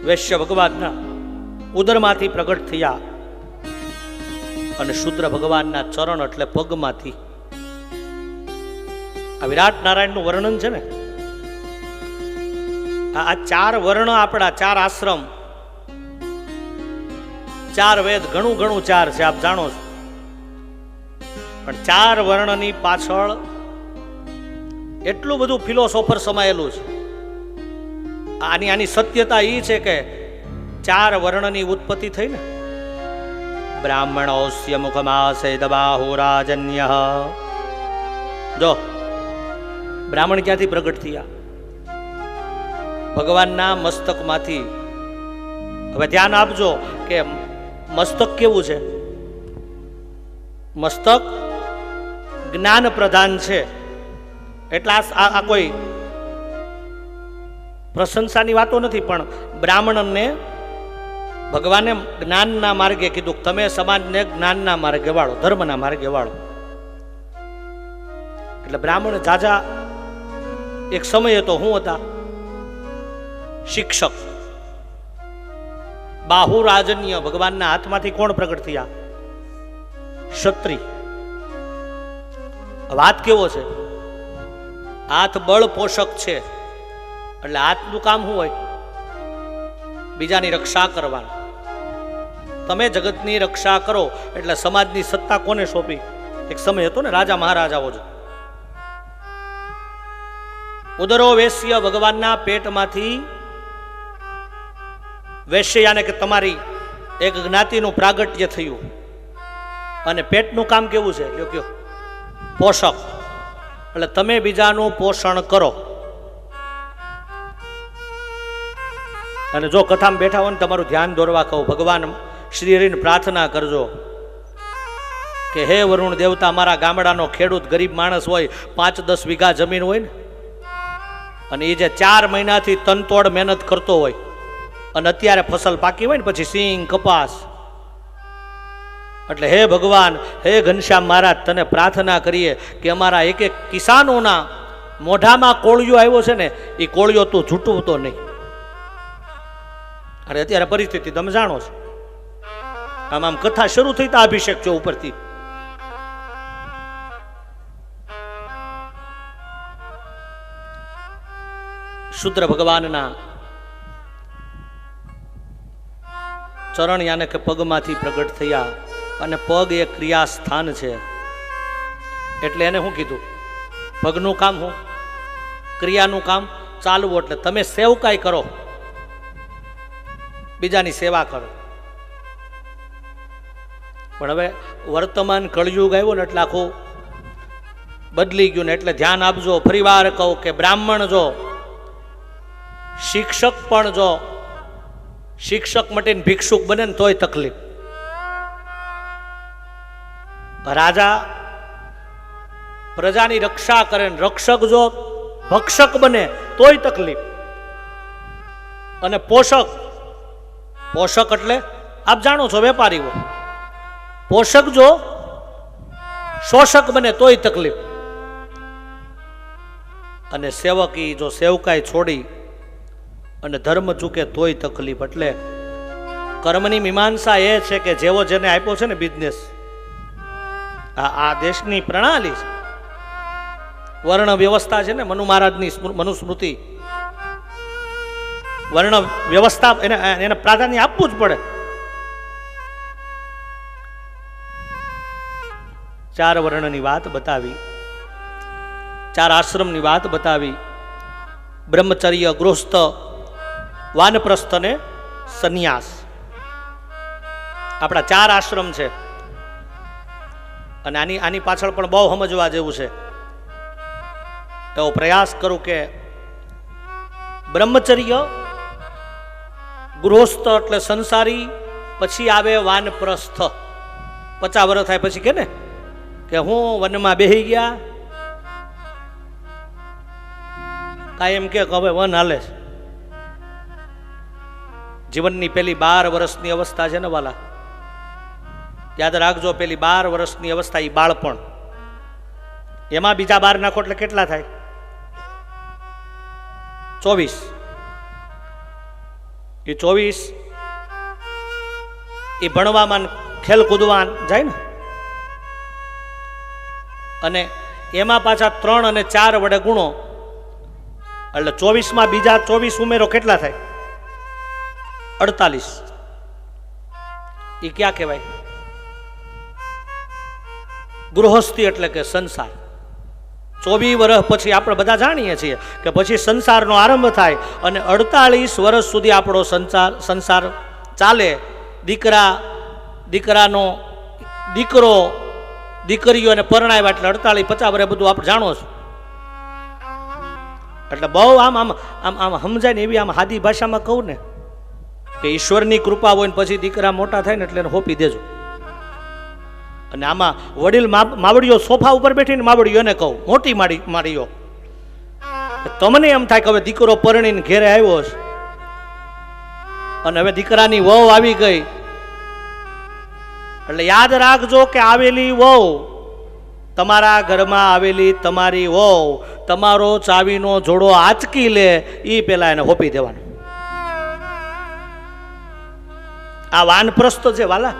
વૈશ્ય ભગવાનના ઉદરમાંથી પ્રગટ થયા અને શુદ્ર ભગવાનના ચરણ એટલે પગમાંથી. આ વિરાટ નારાયણનું વર્ણન છે ને. આ ચાર વર્ણ આપણા, ચાર આશ્રમ, ચાર વેદ, ઘણું ઘણું ચાર છે, આપ જાણો છો. પણ ચાર વર્ણની પાછળ એટલું બધું ફિલોસોફર સમાયેલું છે. આની સત્યતા એ છે કે ચાર વર્ણની ઉત્પત્તિ થઈ ને. બ્રાહ્મણોસ્ય મુખમાસે દબાહુરાજન્ય. જો બ્રાહ્મણ ક્યાંથી પ્રગટ થયા? ભગવાનના મસ્તકમાંથી. હવે ધ્યાન આપજો કે મસ્તક કેવું છે? મસ્તક જ્ઞાન પ્રધાન છે. એટલે આ કોઈ પ્રશંસાની વાતો નથી, પણ બ્રાહ્મણને ભગવાને જ્ઞાનના માર્ગે કીધું, તમે સમાજને જ્ઞાનના માર્ગે વાળો, ધર્મના માર્ગે વાળો. એટલે બ્રાહ્મણ જાજા એક સમય હતો, હું હતા શિક્ષક. બાહુરાજન્ય, ભગવાનના હાથમાંથી કોણ પ્રગટ થયા? ક્ષત્રિય. હાથ કેવો છે? હાથ બળ પોષક છે. એટલે હાથનું કામ શું હોય? બીજાની રક્ષા કરવાની. તમે જગતની રક્ષા કરો એટલે સમાજની સત્તા કોને સોંપી? એક સમય હતો ને, રાજા મહારાજાઓ જ. ઉદરો વેશ્ય, ભગવાનના પેટમાંથી વેશ્ય, યાને કે તમારી એક જ્ઞાતિનું પ્રાગટ્ય થયું. અને પેટનું કામ કેવું છે? કયો પોષક. એટલે તમે બીજાનું પોષણ કરો. અને જો કથામાં બેઠા હોય ને, તમારું ધ્યાન દોરવા કહું, ભગવાન શ્રી હરિને પ્રાર્થના કરજો કે હે વરુણ દેવતા, મારા ગામડાનો ખેડૂત ગરીબ માણસ હોય, 5-10 વીઘા જમીન હોય ને, અને એ જે 4 મહિનાથી તનતોડ મહેનત કરતો હોય, અને અત્યારે ફસલ પાકી હોય ને, પછી સિંગ કપાસ, એટલે હે ભગવાન, હે ઘનશ્યામ મહારાજ, તને પ્રાર્થના કરીએ કે અમારા એક એક કિસાનોના મોઢામાં કોળિયો આવ્યો છે ને, એ કોળિયો તું છૂટવતો નહીં. અરે અત્યારે પરિસ્થિતિ તમે જાણો છો. આમ કથા શરૂ થઈ તા અભિષેક છો ઉપરથી. શુદ્ર ભગવાનના ચરણ યાને કે પગમાંથી પ્રગટ થયા. અને પગ એ ક્રિયા સ્થાન છે. એટલે એને શું કીધું? પગનું કામ શું? ક્રિયાનું કામ ચાલવું. એટલે તમે સેવકાઈ કરો, બીજાની સેવા કરો. પણ હવે વર્તમાન કળયુગ આવ્યો ને, એટલે આખું બદલી ગયું ને. એટલે ધ્યાન આપજો. ફરીવાર કહું કે બ્રાહ્મણ જો શિક્ષક, પણ જો શિક્ષક મટીને ભિક્ષુક બને ને તોય તકલીફ. રાજા પ્રજાની રક્ષા કરે ને રક્ષક જો ભક્ષક બને તોય તકલીફ. અને પોષક, પોષક એટલે આપ જાણો છો, વેપારીઓ. પોષક જો શોષક બને તોય તકલીફ. અને સેવકી જો સેવકાઈ છોડી અને ધર્મ ચૂકે તોય તકલીફ. એટલે કર્મની મીમાંસા એ છે કે જેવો જેને આપ્યો છે ને બિઝનેસ, આ દેશની પ્રણાલી છે, વર્ણ વ્યવસ્થા છે ને, મનુ મહારાજની મનુસ્મૃતિ, વર્ણ વ્યવસ્થા, એને પ્રાધાન્ય આપવું જ પડે. 4 વર્ણની વાત બતાવી, 4 આશ્રમની વાત બતાવી. બ્રહ્મચર્ય, ગૃહસ્થ, વાનપ્રસ્થ અને સંન્યાસ. આપણા 4 આશ્રમ છે. અને આની પાછળ પણ બહુ સમજવા જેવું છે. એવો પ્રયાસ કરું કે બ્રહ્મચર્ય, ગૃહસ્થ એટલે સંસારી, પછી આવે વાનપ્રસ્થ. 50 વર્ષ થાય પછી કે ને કે હું વનમાં બેહી ગયા, કાંઈ એમ કે હવે વન હાલે છે. જીવનની પેલી 12 વર્ષની અવસ્થા છે ને વાલા, યાદ રાખજો, પેલી 12 વર્ષની અવસ્થા એ બાળપણ. એમાં બીજા 12 નાખો એટલે કેટલા થાય? 24. એ 24 એ ભણવામાં ખેલ કૂદવા જાય ને, અને એમાં પાછા 3 અને 4 વડે ગુણો એટલે 24માં બીજા 24 ઉમેરો કેટલા થાય? 48. એ ક્યાં કહેવાય? ગૃહસ્થી એટલે કે સંસાર. 24 વર્ષ પછી આપણે બધા જાણીએ છીએ કે પછી સંસારનો આરંભ થાય અને 48 વર્ષ સુધી આપણો સંસાર ચાલે. દીકરાનો દીકરો દીકરીઓને પરણાવ્યા એટલે 48-50 વર્ષ બધું આપણે જાણો છો. એટલે બહુ આમ આમ આમ આમ સમજાય ને એવી આમ સાદી ભાષામાં કહું ને કે ઈશ્વરની કૃપા હોય ને પછી દીકરા મોટા થાય ને એટલે એને હોપી દેજો. અને આમાં વડીલ માવડીઓ સોફા ઉપર બેઠીને માવડીઓને કહું, મોટી માડીઓ, તમને એમ થાય કે હવે દીકરો પરણીને ઘેરે આવ્યો છે અને હવે દીકરાની વહુ આવી ગઈ એટલે યાદ રાખજો કે આવેલી વહુ, તમારા ઘરમાં આવેલી તમારી વહુ તમારો ચાવીનો જોડો આંચકી લે એ પેલા એને હોપી દેવાનો. આ વાનપ્રસ્થ છે વાલા.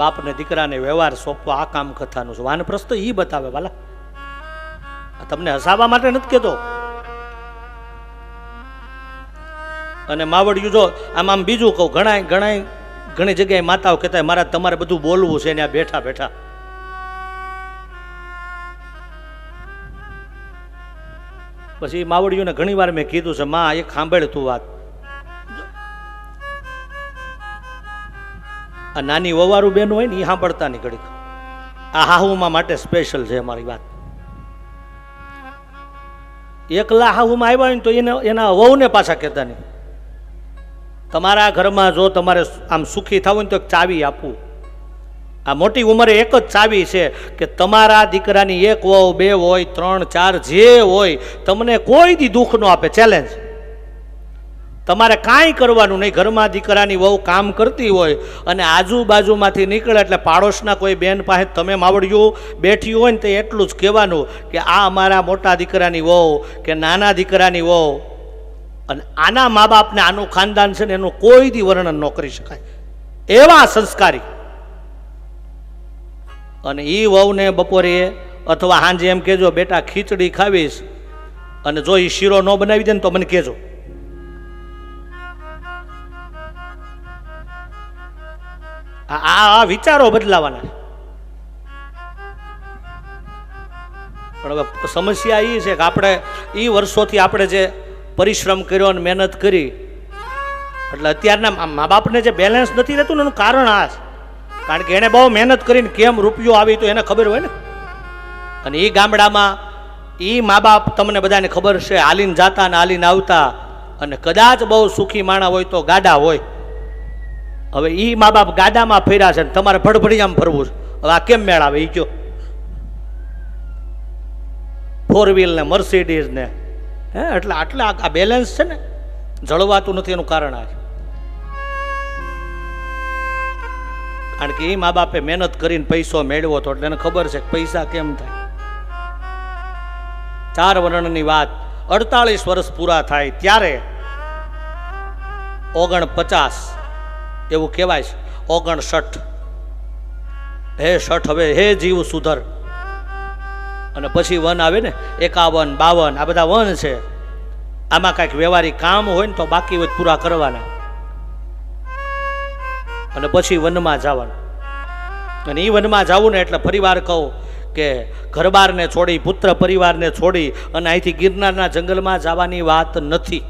બાપને દીકરાને વ્યવહાર સોંપવા આ કામ કથાનું છે. વાનપ્રસ્થ ઈ બતાવે વાલા. તમને હસાવવા માટે નથી કહેતો. અને માવડિયું જો આમ બીજું કહું, ઘણી જગ્યાએ માતાઓ કહેતા મારા તમારે બધું બોલવું છે ને આ બેઠા બેઠા. પછી માવડિયુંને ઘણી વાર મેં કીધું છે, માં એક સાંભળ તું વાત. આ નાની વવારું બેન હોય ને એ સાંભળતા નહીં ઘડીક. આ હાહુમાં માટે સ્પેશિયલ છે અમારી વાત. એકલા હાહુમાં આવ્યા હોય ને તો એના વહુને પાછા કહેતા નહીં. તમારા ઘરમાં જો તમારે આમ સુખી થવું હોય ને તો એક ચાવી આપવું. આ મોટી ઉંમરે એક જ ચાવી છે કે તમારા દીકરાની 1 વહુ 2 હોય 3 4 જે હોય તમને કોઈ દી દુઃખ ન આપે. ચેલેન્જ. તમારે કાંઈ કરવાનું નહીં. ઘરમાં દીકરાની વહુ કામ કરતી હોય અને આજુબાજુમાંથી નીકળે એટલે પાડોશના કોઈ બેન પાસે તમે માવડિયું બેઠી હોય ને તો એટલું જ કહેવાનું કે આ અમારા મોટા દીકરાની વહુ કે નાના દીકરાની વહુ. અને આના મા બાપને આનું ખાનદાન છે ને એનું કોઈ દી વર્ણન ન કરી શકાય એવા સંસ્કારી. અને એ વહુને બપોરે અથવા સાંજે એમ કહેજો, બેટા ખીચડી ખાવીશ અને જો એ શીરો ન બનાવી દે ને તો મને કહેજો. આ વિચારો બદલાવાના. પણ હવે સમસ્યા એ છે કે આપણે એ વર્ષોથી આપણે જે પરિશ્રમ કર્યો અને મહેનત કરી એટલે અત્યારના મા બાપને જે બેલેન્સ નથી રહેતું ને એનું કારણ આ છે. કારણ કે એને બહુ મહેનત કરીને કેમ રૂપિયો આવી તો એને ખબર હોય ને. અને એ ગામડામાં એ મા બાપ તમને બધાને ખબર છે હાલીને જાતા ને હાલીને આવતા, અને કદાચ બહુ સુખી માણા હોય તો ગાડા હોય. હવે એ મા બાપ ગાડામાં ફર્યા છે ને તમારે ભડભડિયામાં ફરવું છે. હવે આ કેમ મેળ આવે એ કયો? 4 વ્હીલ ને મર્સિડીઝ ને એટલે આટલા આ બેલેન્સ છે ને જળવાતું નથી. એનું કારણ આ છે. કારણ કે એ મા બાપે મહેનત કરીને પૈસો મેળવ્યો હતો એટલે એને ખબર છે કે પૈસા કેમ થાય. 4 વર્ષની વાત 48 વર્ષ પૂરા થાય ત્યારે 49 એવું કહેવાય છે. 59 હે 60 હવે હે જીવ સુધર. અને પછી 1 આવે ને 51 52 આ બધા 1 છે. આમાં કાંઈક વ્યવહારિક કામ હોય ને તો બાકી હોય પૂરા કરવાના. અને પછી વનમાં જવાનું. અને એ વનમાં જવું ને એટલે પરિવાર કહું કે ઘરબારને છોડી પુત્ર પરિવારને છોડી અને અહીંથી ગિરનારના જંગલમાં જવાની વાત નથી.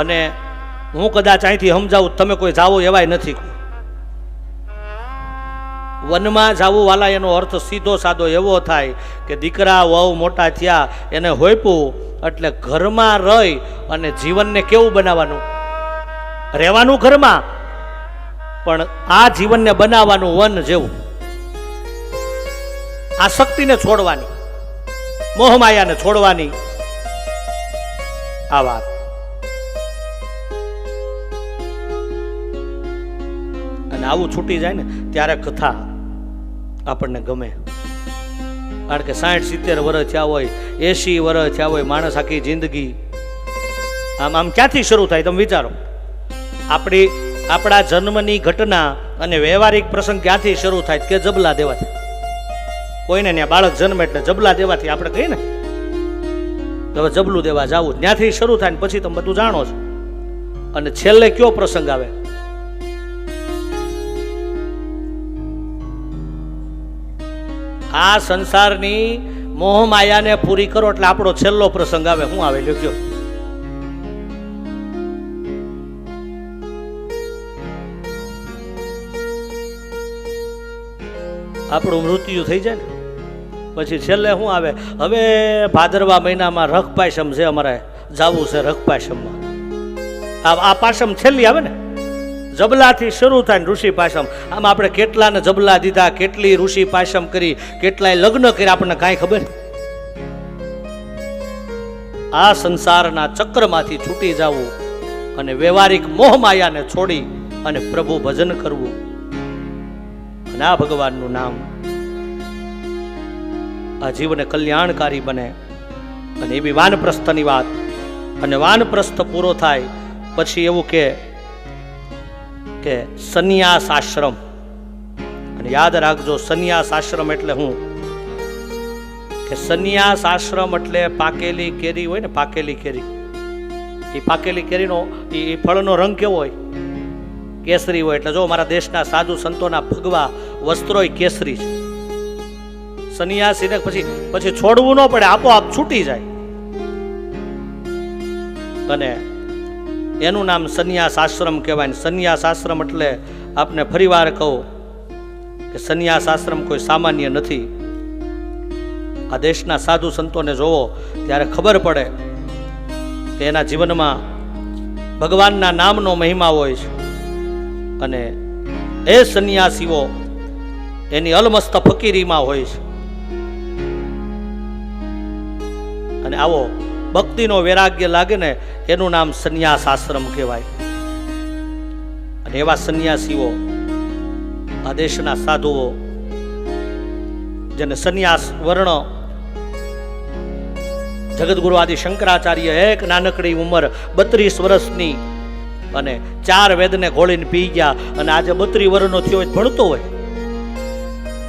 અને હું કદાચ અહીંથી સમજાવું, તમે કોઈ જાવો એવાય નથી. વનમાં જવું વાલા એનો અર્થ સીધો સાદો એવો થાય કે દીકરા વહુ મોટા થયા એને હોયપું એટલે ઘરમાં રહી અને જીવનને કેવું બનાવવાનું? રહેવાનું ઘરમાં, પણ આ જીવનને બનાવવાનું વન જેવું. આ શક્તિને છોડવાની, મોહમાયાને છોડવાની આ વાત. અને આવું છૂટી જાય ને ત્યારે કથા આપણને ગમે. કારણ કે 60-70 વર્ષ થયા હોય, 80 વર્ષ થયા હોય, માણસ આખી જિંદગી આમ ક્યાંથી શરૂ થાય તમે વિચારો. આપણા જન્મની ઘટના અને વ્યવહારિક પ્રસંગ ક્યાંથી શરૂ થાય કે જબલા દેવાથી. કોઈને ત્યાં બાળક જન્મે એટલે જબલા દેવાથી આપણે કહીએ ને, હવે જબલું દેવા જવું, ત્યાંથી શરૂ થાય ને પછી તમે બધું જાણો છો. અને છેલ્લે કયો પ્રસંગ આવે? આ સંસારની મોહ માયાને પૂરી કરો એટલે આપણો છેલ્લો પ્રસંગ આવે. શું આવે લ્યો? આપણું મૃત્યુ થઈ જાય ને પછી છેલ્લે શું આવે? હવે ભાદરવા મહિનામાં રખ પાયસમ છે, અમારે જવું છે રખ પાયસમમાં. આ પાસમ છેલ્લી આવે ને, જબલાથી શરૂ થાય ને ઋષિ પાસમ. આમ આપણે કેટલાને જબલા દીધા, કેટલી ઋષિ પાસમ કરી, કેટલાય લગ્ન કરી, આપણને કાંઈ ખબર. આ સંસારના ચક્રમાંથી છૂટી જવું અને વ્યવહારિક મોહ માયાને છોડી અને પ્રભુ ભજન કરવું અને આ ભગવાનનું નામ આ જીવને કલ્યાણકારી બને. અને એવી વાનપ્રસ્થની વાત. અને વાનપ્રસ્થ પૂરો થાય પછી એવું કે સંન્યાસ આશ્રમ. અને યાદ રાખજો, સંન્યાસ આશ્રમ એટલે હું કે સંન્યાસ આશ્રમ એટલે પાકેલી કેરી હોય ને, પાકેલી કેરી, એ પાકેલી કેરીનો એ ફળનો રંગ કેવો હોય? કેસરી હોય. એટલે જો મારા દેશના સાધુ સંતોના ભગવા વસ્ત્રો કેસરી છે. સંન્યાસીને પછી છોડવું ન પડે, આપોઆપ છૂટી જાય. અને એનું નામ સંન્યાસ આશ્રમ કહેવાય. સંન્યાસ આશ્રમ એટલે આપને ફરીવાર કહું કે સંન્યાસ આશ્રમ કોઈ સામાન્ય નથી. આ દેશના સાધુ સંતોને જોવો ત્યારે ખબર પડે કે એના જીવનમાં ભગવાનના નામનો મહિમા હોય છે. અને એ સંન્યાસીઓ એની અલમસ્ત ફકીરીમાં હોય છે. અને આવો ભક્તિનો વૈરાગ્ય લાગે ને એનું નામ સંન્યાસ આશ્રમ કહેવાય. અને એવા સંન્યાસીઓ આ દેશના સાધુઓ જેને સંન્યાસ વર્ણ જગતગુરુ આદિ શંકરાચાર્ય એક નાનકડી ઉંમર 32 વર્ષની અને 4 વેદને ઘોળીને પી ગયા. અને આજે 32 વર્ષનો થયો હોય, ભણતો હોય,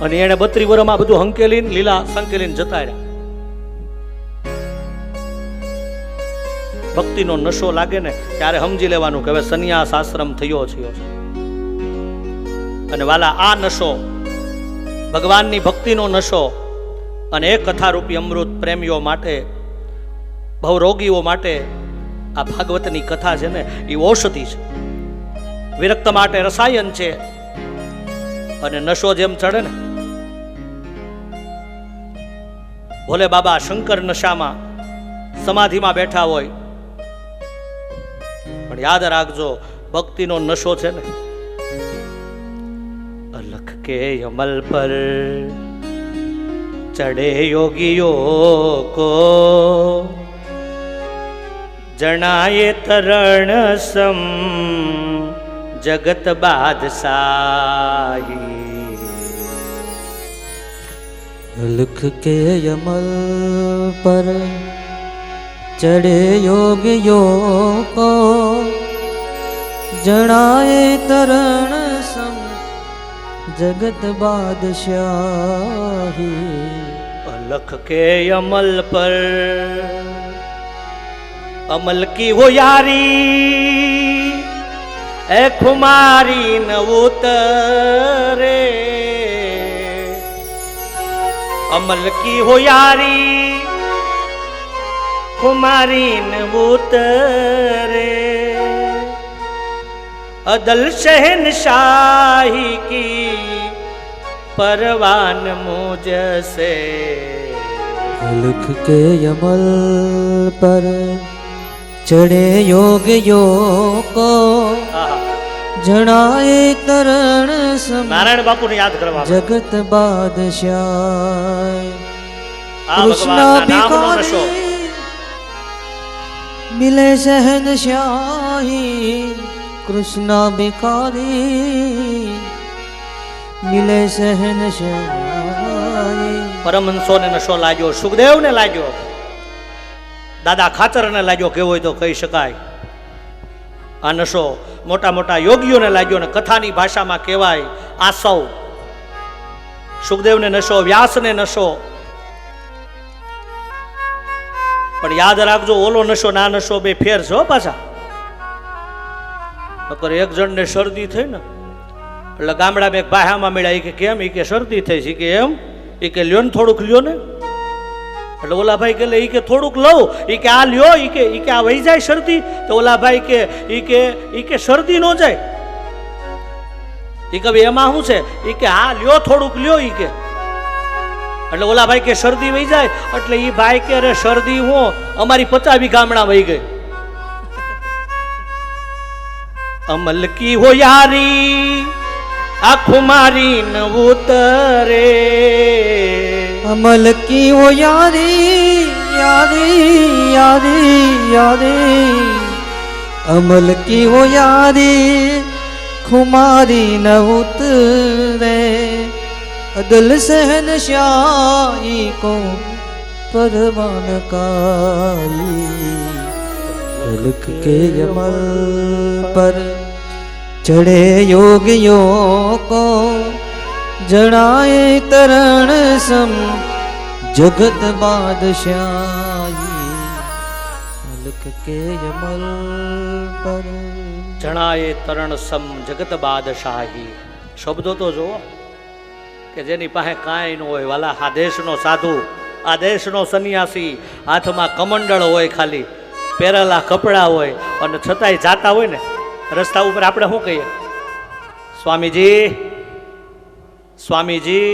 અને એને 32 વર્ષમાં બધું હંકેલીને લીલા સંકેલીને જતા રહ્યા. ભક્તિનો નશો લાગે ને ત્યારે સમજી લેવાનું કે હવે સંન્યાસ આશ્રમ થયો છે. અને વાલા, આ નશો ભગવાનની ભક્તિનો નશો અને એક કથારૂપી અમૃત પ્રેમીઓ માટે, બહુ રોગીઓ માટે આ ભાગવતની કથા છે ને એ ઔષધિ છે. વિરક્ત માટે રસાયણ છે. અને નશો જેમ ચડે ને, ભોલે બાબા શંકર નશામાં સમાધિમાં બેઠા હોય, પણ યાદ રાખજો ભક્તિનો નશો છે ને, અલખ કે અમલ પર ચડે યોગીઓ કો જણાયે તરણ સમ જગત બાદશાહી. અલખ કે અમલ પર ચડે યોગીઓ કો જણાએ તરણ સમ જગત બાદશાહી. અલખ કે અમલ પર અમલ કી હો યારી એ ખુમારી ન ઉતરે. અમલ કી હો યારી ખુમારી ન ઉતરે. અદલ શહેનશાહી કી परवान मुझसे. अल्ख के अमल पर चढ़े योगियों को जनाए तरण सम नारायण बापू ने याद करवा जगत बादशाह. कृष्ण भिखारी मिले शहनशाही. कृष्ण भिखारी मिले शहनशाही. પરમહંસોને નશો લાગ્યો, સુખદેવને લાગ્યો, દાદા ખાચરને લાગ્યો, કેવો હોય તો કહી શકાય. આ નશો મોટા મોટા યોગીઓને લાગ્યો ને કથાની ભાષામાં કહેવાય આસવ. સુખદેવને નશો, વ્યાસને નશો. પણ યાદ રાખજો, ઓલો નશો ના નશો બે ફેર છો પાછા. નકર એક જણને શરદી થઈ ને એટલે ગામડામાં એક ભાયામાં મળ્યા, કે કેમ? એ કે શરદી થઈ છે. કે એમ? એ કે લ્યો ને થોડુંક લ્યો ને. એટલે ઓલા ભાઈ કે એ કે થોડુંક લઉં. એ કે આ લ્યો. એ કે આ વહી જાય શરદી. તો ઓલા ભાઈ કે શરદી ન જાય. એ કે એમાં શું છે? એ કે હા લ્યો, થોડુંક લ્યો. એ કે એટલે ઓલા ભાઈ કે શરદી વહી જાય. એટલે એ ભાઈ કે અરે શરદી હું અમારી 50 વીઘા ગામડા વહી ગઈ. અમલ કી હો યારી આંખો મારી ન ઉતરે. अमल की वो यारी यारी यारी यारी, अमल की वो यारी खुमारी न उतरे. अदल सहन शाही को परवान काई, तलक के अमल पर चढ़े योगियों को जड़ाए तरण सम जगत बादशाही. तलक के अमल पर જણાએ તરણ સમ જગત બાદશાહી. શબ્દો તો જુઓ કે જેની પાસે કાંઈ ન હોય, વાલા આ દેશનો સાધુ, આ દેશનો સંન્યાસી, હાથમાં કમંડળ હોય, ખાલી પહેરેલા કપડાં હોય, અને છતાંય જાતા હોય ને રસ્તા ઉપર આપણે શું કહીએ? સ્વામીજી, સ્વામીજી.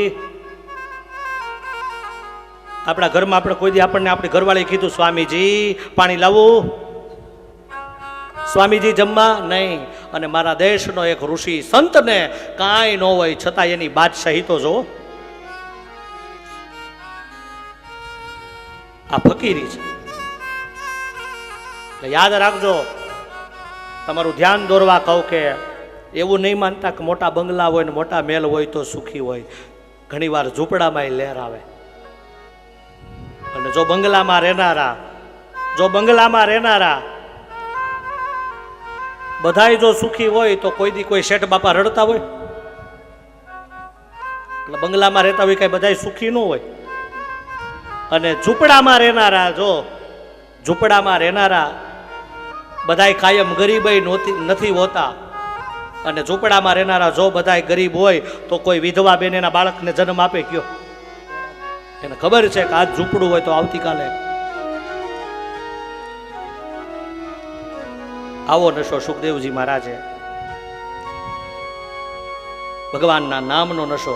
આપણા ઘરમાં આપણે કોઈ દી આપણને આપણી ઘરવાળીએ કીધું સ્વામીજી પાણી લાવું, સ્વામીજી જમવા નહીં. અને મારા દેશનો એક ઋષિ સંતને કાંઈ ન હોય છતાં એની બાદશાહી તો જો. આ ફકીરી છે. એટલે યાદ રાખજો, તમારું ધ્યાન દોરવા કહું કે એવું નહીં માનતા કે મોટા બંગલા હોય ને મોટા મહેલ હોય તો સુખી હોય. ઘણી વાર ઝૂંપડામાં લહેર આવે. અને જો બંગલામાં રહેનારા બધાય જો સુખી હોય તો કોઈ દી કોઈ શેઠ બાપા રડતા હોય? એટલે બંગલામાં રહેતા હોય કઈ બધાય સુખી ન હોય. અને ઝૂંપડામાં રહેનારા બધાય કાયમ ગરીબાઈ નથી હોતા. અને ઝૂંપડામાં રહેનારા જો બધાય ગરીબ હોય તો કોઈ વિધવા બેન એના બાળકને જન્મ આપે કયો? એને ખબર છે કે આજ ઝૂંપડું હોય તો આવતીકાલે. આવો નશો સુખદેવજી મહારાજે, ભગવાનના નામનો નશો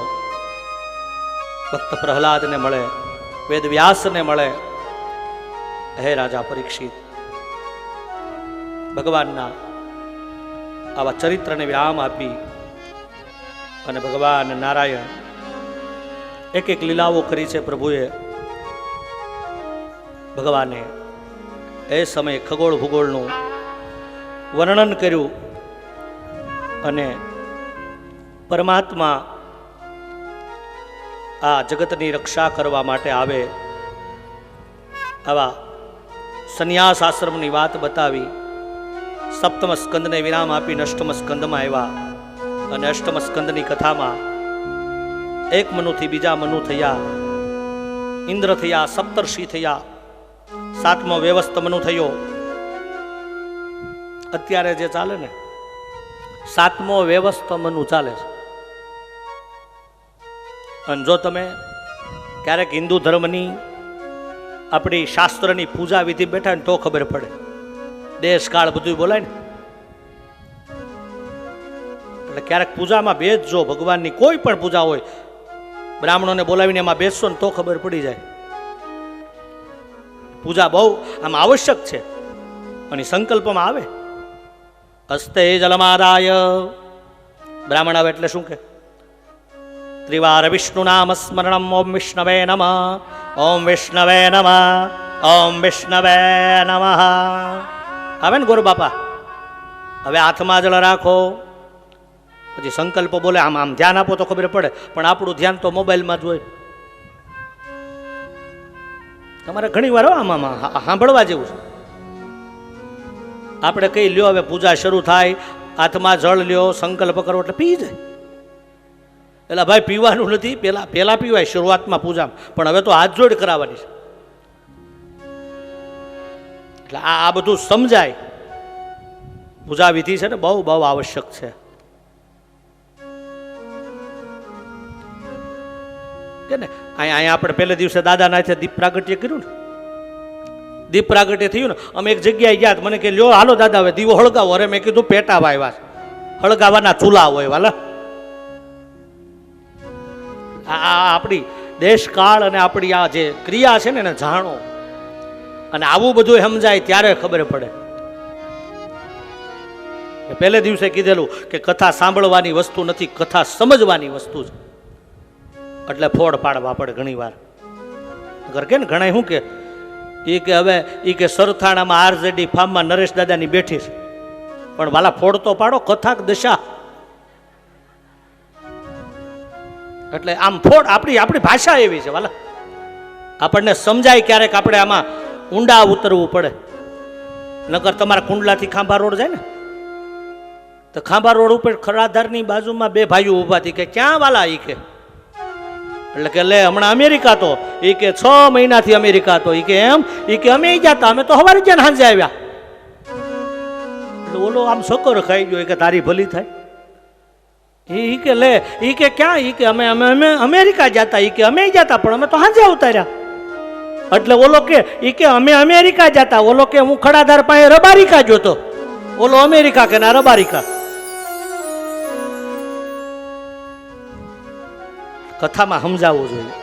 ભક્ત પ્રહલાદને મળે, વેદ વ્યાસને મળે. હે રાજા પરીક્ષિત, ભગવાનના આવા ચરિત્રને વિરામ આપી અને ભગવાન નારાયણ એક એક લીલાઓ કરી છે પ્રભુએ. ભગવાને એ સમયે ખગોળ ભૂગોળનું વર્ણન કર્યું. અને પરમાત્મા આ જગતની રક્ષા કરવા માટે આવે, આવા સંન્યાસ આશ્રમની વાત બતાવી. સપ્તમ સ્કંદને વિરામ આપીને અષ્ટમ સ્કંદમાં આવ્યા. અને અષ્ટમ સ્કંદની કથામાં એક મનુથી બીજા મનુ થયા, ઇન્દ્ર થયા, સપ્તર્ષિ થયા, સાતમો વ્યવસ્થ મનુ થયો. અત્યારે જે ચાલે ને સાતમો વ્યવસ્થ મનુ ચાલે છે. અને જો તમે ક્યારેક હિન્દુ ધર્મની આપણી શાસ્ત્રની પૂજા વિધિ બેઠા ને તો ખબર પડે. દેશ કાળ બધું બોલાય ને એટલે ક્યારેક પૂજામાં બેસજો. ભગવાનની કોઈ પણ પૂજા હોય, બ્રાહ્મણોને બોલાવીને એમાં બેસશો ને તો ખબર પડી જાય. પૂજા બહુ આમ આવશ્યક છે. અને સંકલ્પમાં આવે હસ્તે જલમાદાય, બ્રાહ્મણ આવે એટલે શું કે? ત્રિવાર વિષ્ણુ નામ સ્મરણમ, ઓમ વિષ્ણવે નમઃ, ઓમ વિષ્ણવે નમઃ, ઓમ વિષ્ણવે નમઃ. આવે ને ગોર બાપા? હવે હાથમાં જળ રાખો, પછી સંકલ્પ બોલે. આમ ધ્યાન આપો તો ખબર પડે. પણ આપણું ધ્યાન તો મોબાઈલમાં જ હોય. તમારે ઘણી વાર આમાં સાંભળવા જેવું છે. આપણે કઈ લ્યો હવે પૂજા શરૂ થાય, હાથમાં જળ લ્યો, સંકલ્પ કરો એટલે પી જાય. એટલે ભાઈ પીવાનું નથી, પેલા પીવાય શરૂઆતમાં પૂજામાં, પણ હવે તો હાથ જોડ કરાવવાની છે. એટલે આ બધું સમજાય. પૂજા વિધિ છે ને બહુ બહુ આવશ્યક છે. કે ને અહીંયા આપણે પહેલે દિવસે દાદાના હાથે દીપ પ્રાગટ્ય કર્યું ને, દીપ પ્રાગટ્ય થયું ને, અમે એક જગ્યાએ ગયા, મને કે લ્યો હાલો દાદા હવે દીવો હળગાવો. અરે મેં કીધું પેટાવા આવ્યા, હળગાવાના ચૂલા હોય વાલા. આ આપણી દેશકાળ અને આપણી આ જે ક્રિયા છે ને એને જાણો, અને આવું બધું સમજાય ત્યારે ખબર પડે. પહેલે દિવસે કીધેલું કે કથા સાંભળવાની વસ્તુ નથી, કથા સમજવાની વસ્તુ છે. એટલે ફોડ પાડવા પડે ઘણી વાર. કે ને ઘણા શું કે હવે કે સરથાણામાં આરજેડી ફાર્મમાં નરેશ દાદાની બેઠી છે, પણ વાલા ફોડ તો પાડો, કથા દશા. એટલે આમ ફોડ આપણી ભાષા એવી છે વાલા, આપણને સમજાય ક્યારેક આપણે આમાં ઊંડા ઉતરવું પડે. નકર તમારા કુંડલાથી ખાંભા રોડ જાય ને, તો ખાંભા રોડ ઉપર ખરાધારની બાજુમાં બે ભાઈઓ ઊભા હતી. કે ક્યાં વાલા? એ કે એટલે કે લે હમણાં અમેરિકા તો, એ કે 6 મહિનાથી અમેરિકા તો, એ કે એમ, એ કે અમે જતા, અમે તો સવારે જ્યાં સાંજે આવ્યા. એટલે ઓલો આમ સકર ખાઈ ગયો. કે તારી ભલી થાય. એ કે લે, એ કે ક્યાં? એ કે અમે અમેરિકા જતા, એ કે અમે જતા પણ અમે તો સાંજે ઉતાર્યા. એટલે ઓલો કે એ કે અમે અમેરિકા જતા, ઓલો કે હું ખડાધાર પાસે રબારિકા જોતો, ઓલો અમેરિકા કે ના રબારિકા. કથામાં સમજાવવું જોઈએ,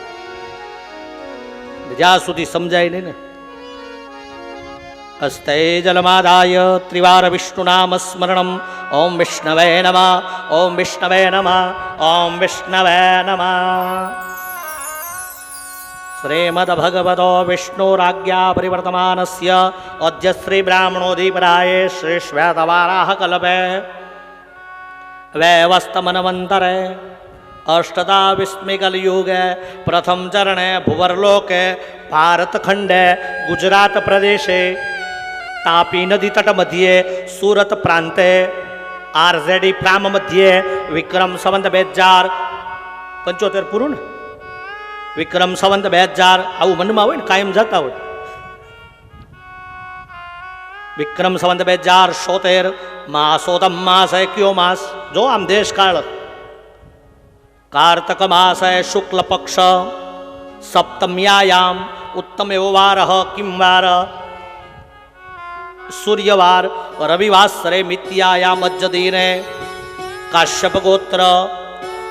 જ્યાં સુધી સમજાય નહીં ને. હસ્તે જલમાદાય ત્રિવાર વિષ્ણુનામ સ્મરણમ. ઓમ વિષ્ણવે નમઃ, ઓમ વિષ્ણવે નમઃ, ઓમ વિષ્ણવે નમઃ. શ્રીમદ ભગવતો વિષ્ણુરાજ્ઞા પરિવર્તમાનસ્ય અદ્ય શ્રી બ્રાહ્મણોદીપરાય શ્રી શ્વેતવારાહ કલ્પે વૈવસ્તમનવંતરે અષ્ટદા વિસ્મિકલયુગે પ્રથમ ચરણે ભુવરલોકે ભારતખંડે ગુજરાત પ્રદેશે તાપી નદી તટ મધ્યે સુરત પ્રાંતે આરજેડી ફાર્મ મધ્યે વિક્રમ સંવત 2075 પૂરું ને, વિક્રમ સંવત 2000 આવું મનમાં હોય ને, કાયમ જતા હોય. વિક્રમ સંવત 2077 માસોતમ માસ કયો માસ જો આમ દેશકાળ. कार्तक मास है शुक्ल पक्ष सप्तम्यायाम उत्तम वार किम वार सूर्यवार रविवासरे मित्यायाम अज्जदीने काश्यप गोत्र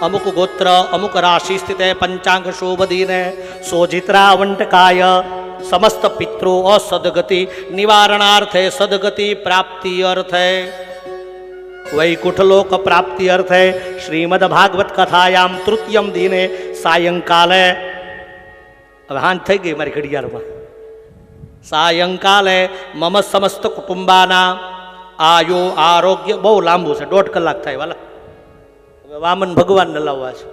अमुक गोत्र अमुक राशि स्थित पंचांग शुभ दीने सोजित्रा वंटकाय समस्त पितृ असदगति निवारणार्थे सदगति प्राप्ति अर्थे वैकुंठ लोक प्राप्ति अर्थे श्रीमद भागवत कथायाम तृतीयम दिने सायंकाले. હવે હાંજ થઈ ગઈ મારી ઘડિયાળમાં. સાયંકાલે મમ સમસ્ત કુટુંબાના આયુ આરોગ્ય. બહુ લાંબુ છે, 1.5 કલાક થાય વાલા. હવે વામન ભગવાનને લાવવા છે.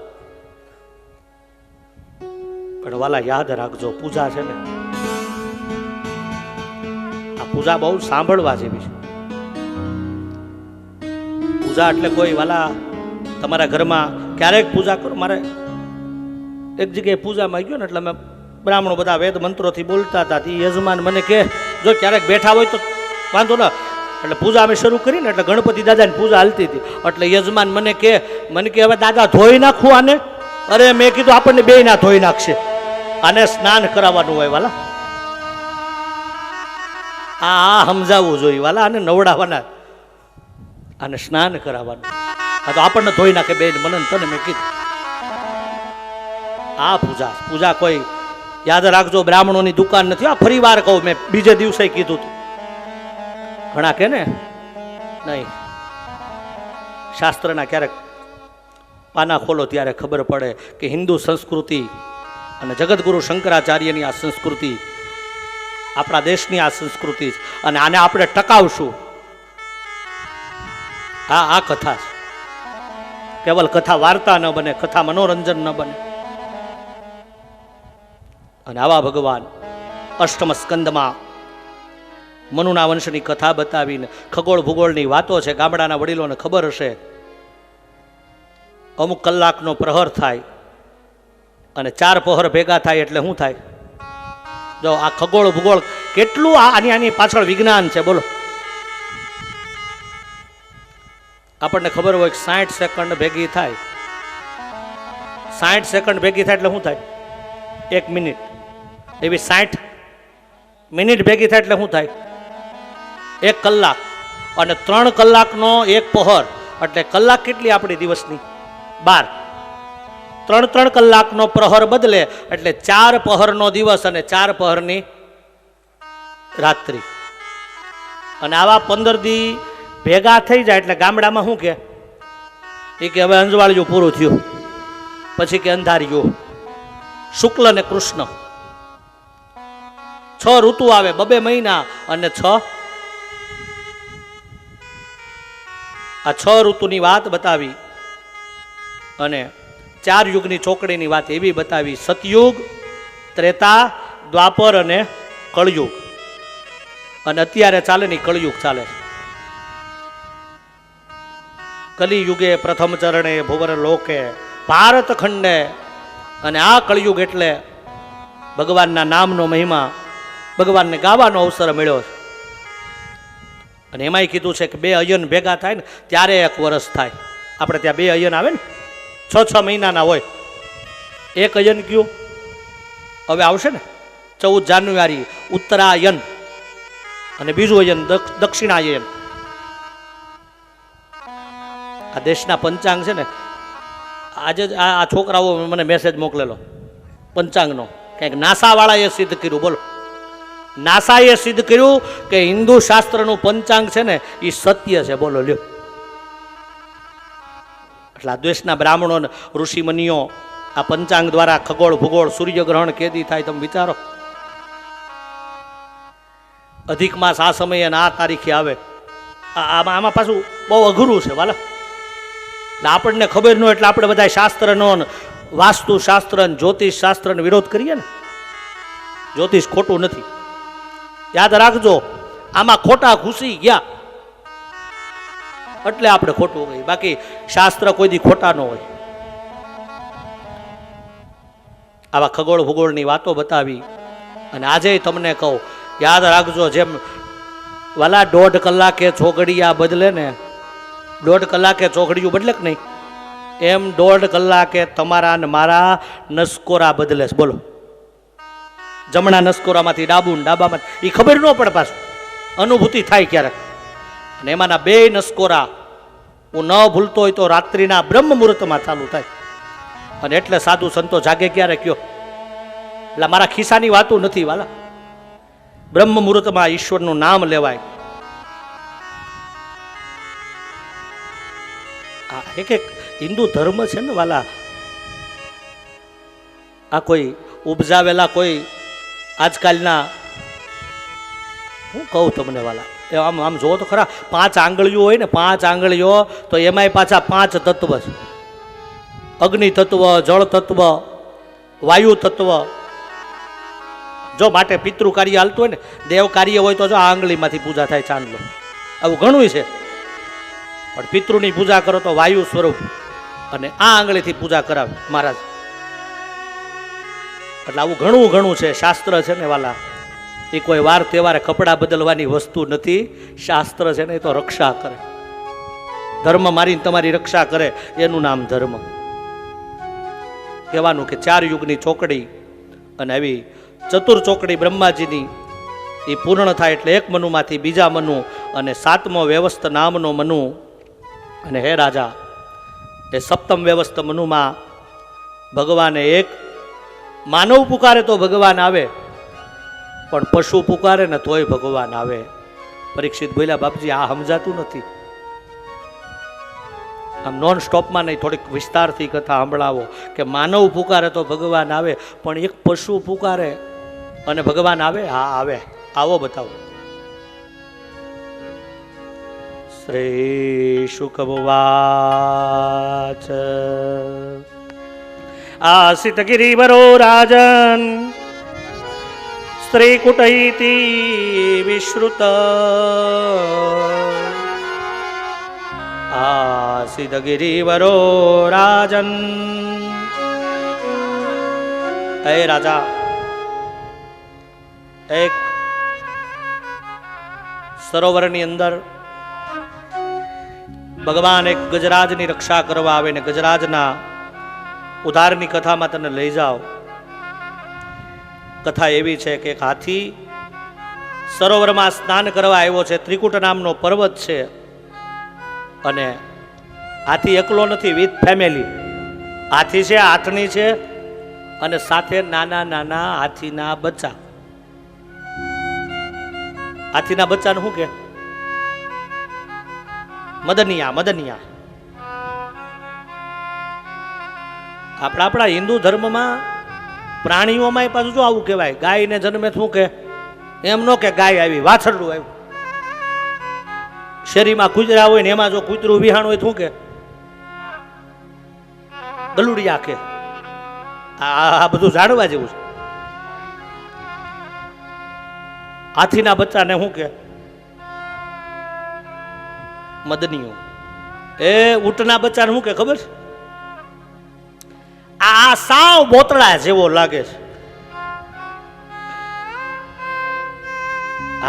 પણ વાલા યાદ રાખજો, પૂજા છે ને, આ પૂજા બહુ સાંભળવા જેવી છે. પૂજા એટલે કોઈ વાલા તમારા ઘરમાં ક્યારેક પૂજા કરો. મારે એક જગ્યાએ પૂજામાં ગયો ને, એટલે અમે બ્રાહ્મણો બધા વેદ મંત્રોથી બોલતા હતા. એ યજમાન મને કહે જો ક્યારેક બેઠા હોય તો વાંધો ના. એટલે પૂજા અમે શરૂ કરીને, એટલે ગણપતિ દાદાની પૂજા હાલતી હતી. એટલે યજમાન મને કે હવે દાદા ધોઈ નાખું આને. અરે મેં કીધું આપણને બે ના ધોઈ નાખશે, આને સ્નાન કરાવવાનું હોય વાલા. આ સમજાવવું જોઈએ વાલા, આને નવડાવવાના, અને સ્નાન કરાવવાનું. આ તો આપણને ધોઈ નાખે બેન, મને તને મેં કીધું. આ પૂજા કોઈ યાદ રાખજો, બ્રાહ્મણોની દુકાન નથી. આ ફરી વાર કહું, મેં બીજે દિવસે કીધું હતું. ઘણા કે ને નહીં, શાસ્ત્રના ક્યારેક પાના ખોલો ત્યારે ખબર પડે કે હિન્દુ સંસ્કૃતિ અને જગતગુરુ શંકરાચાર્યની આ સંસ્કૃતિ, આપણા દેશની આ સંસ્કૃતિ, અને આને આપણે ટકાવશું. આ કથા છે. કેવલ કથા વાર્તા ન બને, કથા મનોરંજન ન બને. અને આવા ભગવાન અષ્ટમ સ્કંદમાં મનુના વંશની કથા બતાવીને ખગોળ ભૂગોળની વાતો છે. ગામડાના વડીલોને ખબર હશે. અમુક કલાકનો પ્રહર થાય અને 4 પહર ભેગા થાય એટલે શું થાય? જો આ ખગોળ ભૂગોળ કેટલું આની પાછળ વિજ્ઞાન છે બોલો. આપણને ખબર હોય કે 60 સેકન્ડ ભેગી થાય, 60 સેકન્ડ ભેગી થાય એટલે શું થાય? 1 મિનિટ. એવી 60 મિનિટ ભેગી થાય એટલે શું થાય? 1 કલાક. અને 3 કલાકનો 1 પહર એટલે કલાક કેટલી આપણી દિવસની? 12. 3 કલાકનો પ્રહર બદલે એટલે 4 પહરનો દિવસ અને 4 પહરની રાત્રિ. અને આવા 15 દી ભેગા થઈ જાય એટલે ગામડામાં શું કે? એ કે હવે અંજવાળિયું પૂરું થયું, પછી કે અંધારિયું. શુક્લ ને કૃષ્ણ 6 ઋતુ આવે, 2 મહિના અને 6 આ 6 ઋતુની વાત બતાવી અને 4 યુગની ચોકડીની વાત એવી બતાવી. સતયુગ, ત્રેતા, દ્વાપર અને કળયુગ. અને અત્યારે ચાલે ને કળયુગ ચાલે. કલિયુગે પ્રથમ ચરણે ભુવર લોકે ભારત ખંડે. અને આ કળયુગ એટલે ભગવાનના નામનો મહિમા, ભગવાનને ગાવાનો અવસર મળ્યો છે. અને એમાંય કીધું છે કે 2 અયન ભેગા થાય ને ત્યારે 1 વર્ષ થાય. આપણે ત્યાં 2 અયન આવે ને 6 મહિનાના હોય. 1 અયન કયું હવે આવશે ને 14 જાન્યુઆરી ઉત્તરાયન, અને બીજું અયન દક્ષિણાયન. આ દેશના પંચાંગ છે ને, આજે જ આ છોકરાઓ મને મેસેજ મોકલેલો પંચાંગનો, કંઈક નાસાવાળાએ સિદ્ધ કર્યું. બોલો, નાસાએ સિદ્ધ કર્યું કે હિન્દુ શાસ્ત્રનું પંચાંગ છે ને એ સત્ય છે. બોલો લ્યો. એટલે આ દેશના બ્રાહ્મણો ઋષિમુનિઓ આ પંચાંગ દ્વારા ખગોળ ભૂગોળ સૂર્યગ્રહણ કેદી થાય તમે વિચારો. અધિક માસ આ સમયે અને આ તારીખે આવે. આમાં પાછું બહુ અઘરું છે વાલા. આપણને ખબર ન હોય એટલે આપણે બધા શાસ્ત્રનો વાસ્તુ શાસ્ત્ર જ્યોતિષ શાસ્ત્રનો વિરોધ કરીએ ને. જ્યોતિષ ખોટું નથી, યાદ રાખજો. આમાં ખોટા ઘૂસી ગયા એટલે આપણે ખોટું ગઈ. બાકી શાસ્ત્ર કોઈ દી ખોટા ન હોય. આવા ખગોળ ભૂગોળની વાતો બતાવી અને આજે તમને કહું, યાદ રાખજો, જેમ વાલા 1.5 કલાકે ચોઘડિયા બદલે ને, 1.5 કલાકે ચોઘડિયું બદલે કે નહીં, એમ 1.5 કલાકે તમારા ને મારા નસકોરા બદલે છે. બોલો, જમણા નસકોરામાંથી ડાબામાંથી એ ખબર ન પડે, પાછું અનુભૂતિ થાય ક્યારેક. અને એમાંના 2 નસકોરા હું ન ભૂલતો હોય તો રાત્રિના બ્રહ્મ મુહૂર્તમાં ચાલુ થાય. અને એટલે સાધુ સંતો જાગે ક્યારે કયો? એટલે મારા ખિસ્સાની વાતો નથી વાલા. બ્રહ્મ મુહૂર્તમાં ઈશ્વરનું નામ લેવાય. એક હિન્દુ ધર્મ છે ને વાલા, આ કોઈ ઉપજાવેલા કોઈ આજકાલના, હું કહું તમને વાલા, આમ જોવો તો ખરા, 5 આંગળીઓ હોય ને, 5 આંગળીઓ તો એમાંય પાછા 5 તત્વ છે. અગ્નિ તત્વ, જળ તત્વ, વાયુ તત્વ. જો માટે પિતૃ કાર્ય હાલતું હોય ને, દેવ કાર્ય હોય તો જો આ આંગળીમાંથી પૂજા થાય ચાંદલો. આવું ઘણું છે. પણ પિતૃની પૂજા કરો તો વાયુ સ્વરૂપ અને આ આંગળીથી પૂજા કરાવે મહારાજ. એટલે આવું ઘણું છે. શાસ્ત્ર છે ને વાલા, એ કોઈ વાર તહેવારે કપડાં બદલવાની વસ્તુ નથી. શાસ્ત્ર છે ને એ તો રક્ષા કરે. ધર્મ મારીને તમારી રક્ષા કરે એનું નામ ધર્મ. કહેવાનું કે 4 યુગની ચોકડી અને આવી ચતુર ચોકડી બ્રહ્માજીની એ પૂર્ણ થાય એટલે 1 મનુમાંથી બીજા મનુ અને 7મો વ્યવસ્થ નામનો મનુ. અને હે રાજા, એ 7મ વ્યવસ્થ મનુમાં ભગવાને એક માનવ પુકારે તો ભગવાન આવે, પણ પશુ પુકારે ને તોય ભગવાન આવે. પરીક્ષિત બોલ્યા, બાપજી આ સમજાતું નથી. આમ નોન સ્ટોપમાં નહીં, થોડીક વિસ્તારથી કથા સંભળાવો કે માનવ પુકારે તો ભગવાન આવે, પણ એક પશુ પુકારે અને ભગવાન આવે? હા આવે. આવો બતાવો. શ્રી શુકવાચ આસિત ગિરિવરો રાજન સ્ત્રીકુટૈતિ વિશ્રુત આસિદ ગિરિવરો રાજન. હે રાજા, એક સરોવરની અંદર ભગવાન એક ગજરાજની રક્ષા કરવા આવે ને ગજરાજના ઉધારની કથામાં તને લઈ જાઓ. કથા એવી છે કે એક હાથી સરોવરમાં સ્નાન કરવા આવ્યો છે. ત્રિકુટ નામનો પર્વત છે અને હાથી એકલો નથી, વિથ ફેમિલી. હાથી છે, આઠણી છે અને સાથે નાના નાના હાથીના બચ્ચા. હાથીના બચ્ચાને શું કે? મદનિયા. મદનિયા આપણા હિન્દુ ધર્મમાં પ્રાણીઓમાં પાછું જો આવું કહેવાય. ગાયને જન્મે શું કે? એમ નો કે ગાય આવી, વાછરડું આવ્યું. શેરીમાં કૂતરા હોય ને એમાં જો કૂતરું વિહાણ હોય શું કે? ગલુડિયા કે. આ બધું જાણવા જેવું છે. હાથીના બચ્ચાને શું કે? મદનીઓ. એ ઊંટના બચ્ચાને શું કે ખબર છે? આ સાવ બોતળા જેવો લાગે છે.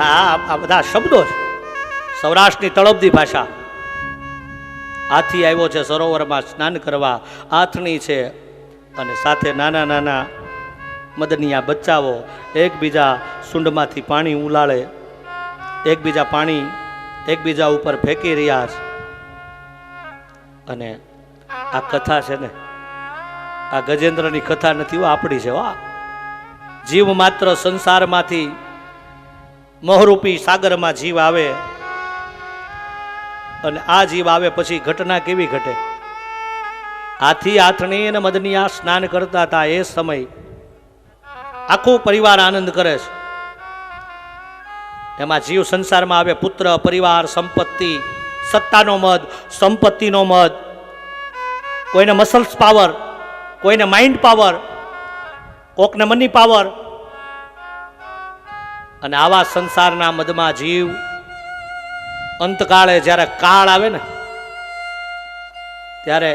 આ બધા શબ્દો છે, સૌરાષ્ટ્રની તળપદી ભાષા. હાથી આવ્યો છે સરોવરમાં સ્નાન કરવા, આથણી છે અને સાથે નાના નાના મદનિયા બચ્ચાઓ એકબીજા સૂંઢમાંથી પાણી ઉલાળે, એકબીજા ઉપર ફેંકી રહ્યા છે. અને આ કથા છે ને, આ ગજેન્દ્રની કથા નથી, આપણી છે. વાહ! જીવ માત્ર સંસારમાંથી મોહરૂપી સાગરમાં જીવ આવે અને આ જીવ આવે પછી ઘટના કેવી ઘટે? હાથી, આથણી અને મદનિયા સ્નાન કરતા હતા. એ સમય આખો પરિવાર આનંદ કરે છે. એમાં જીવ સંસારમાં આવે, પુત્ર, પરિવાર, સંપત્તિ, સત્તાનો મદ, સંપત્તિનો મદ, કોઈને મસલ્સ પાવર, કોઈને માઇન્ડ પાવર, કોકને મની પાવર. અને આવા સંસારના મદમાં જીવ અંતકાળે જ્યારે કાળ આવે ને, ત્યારે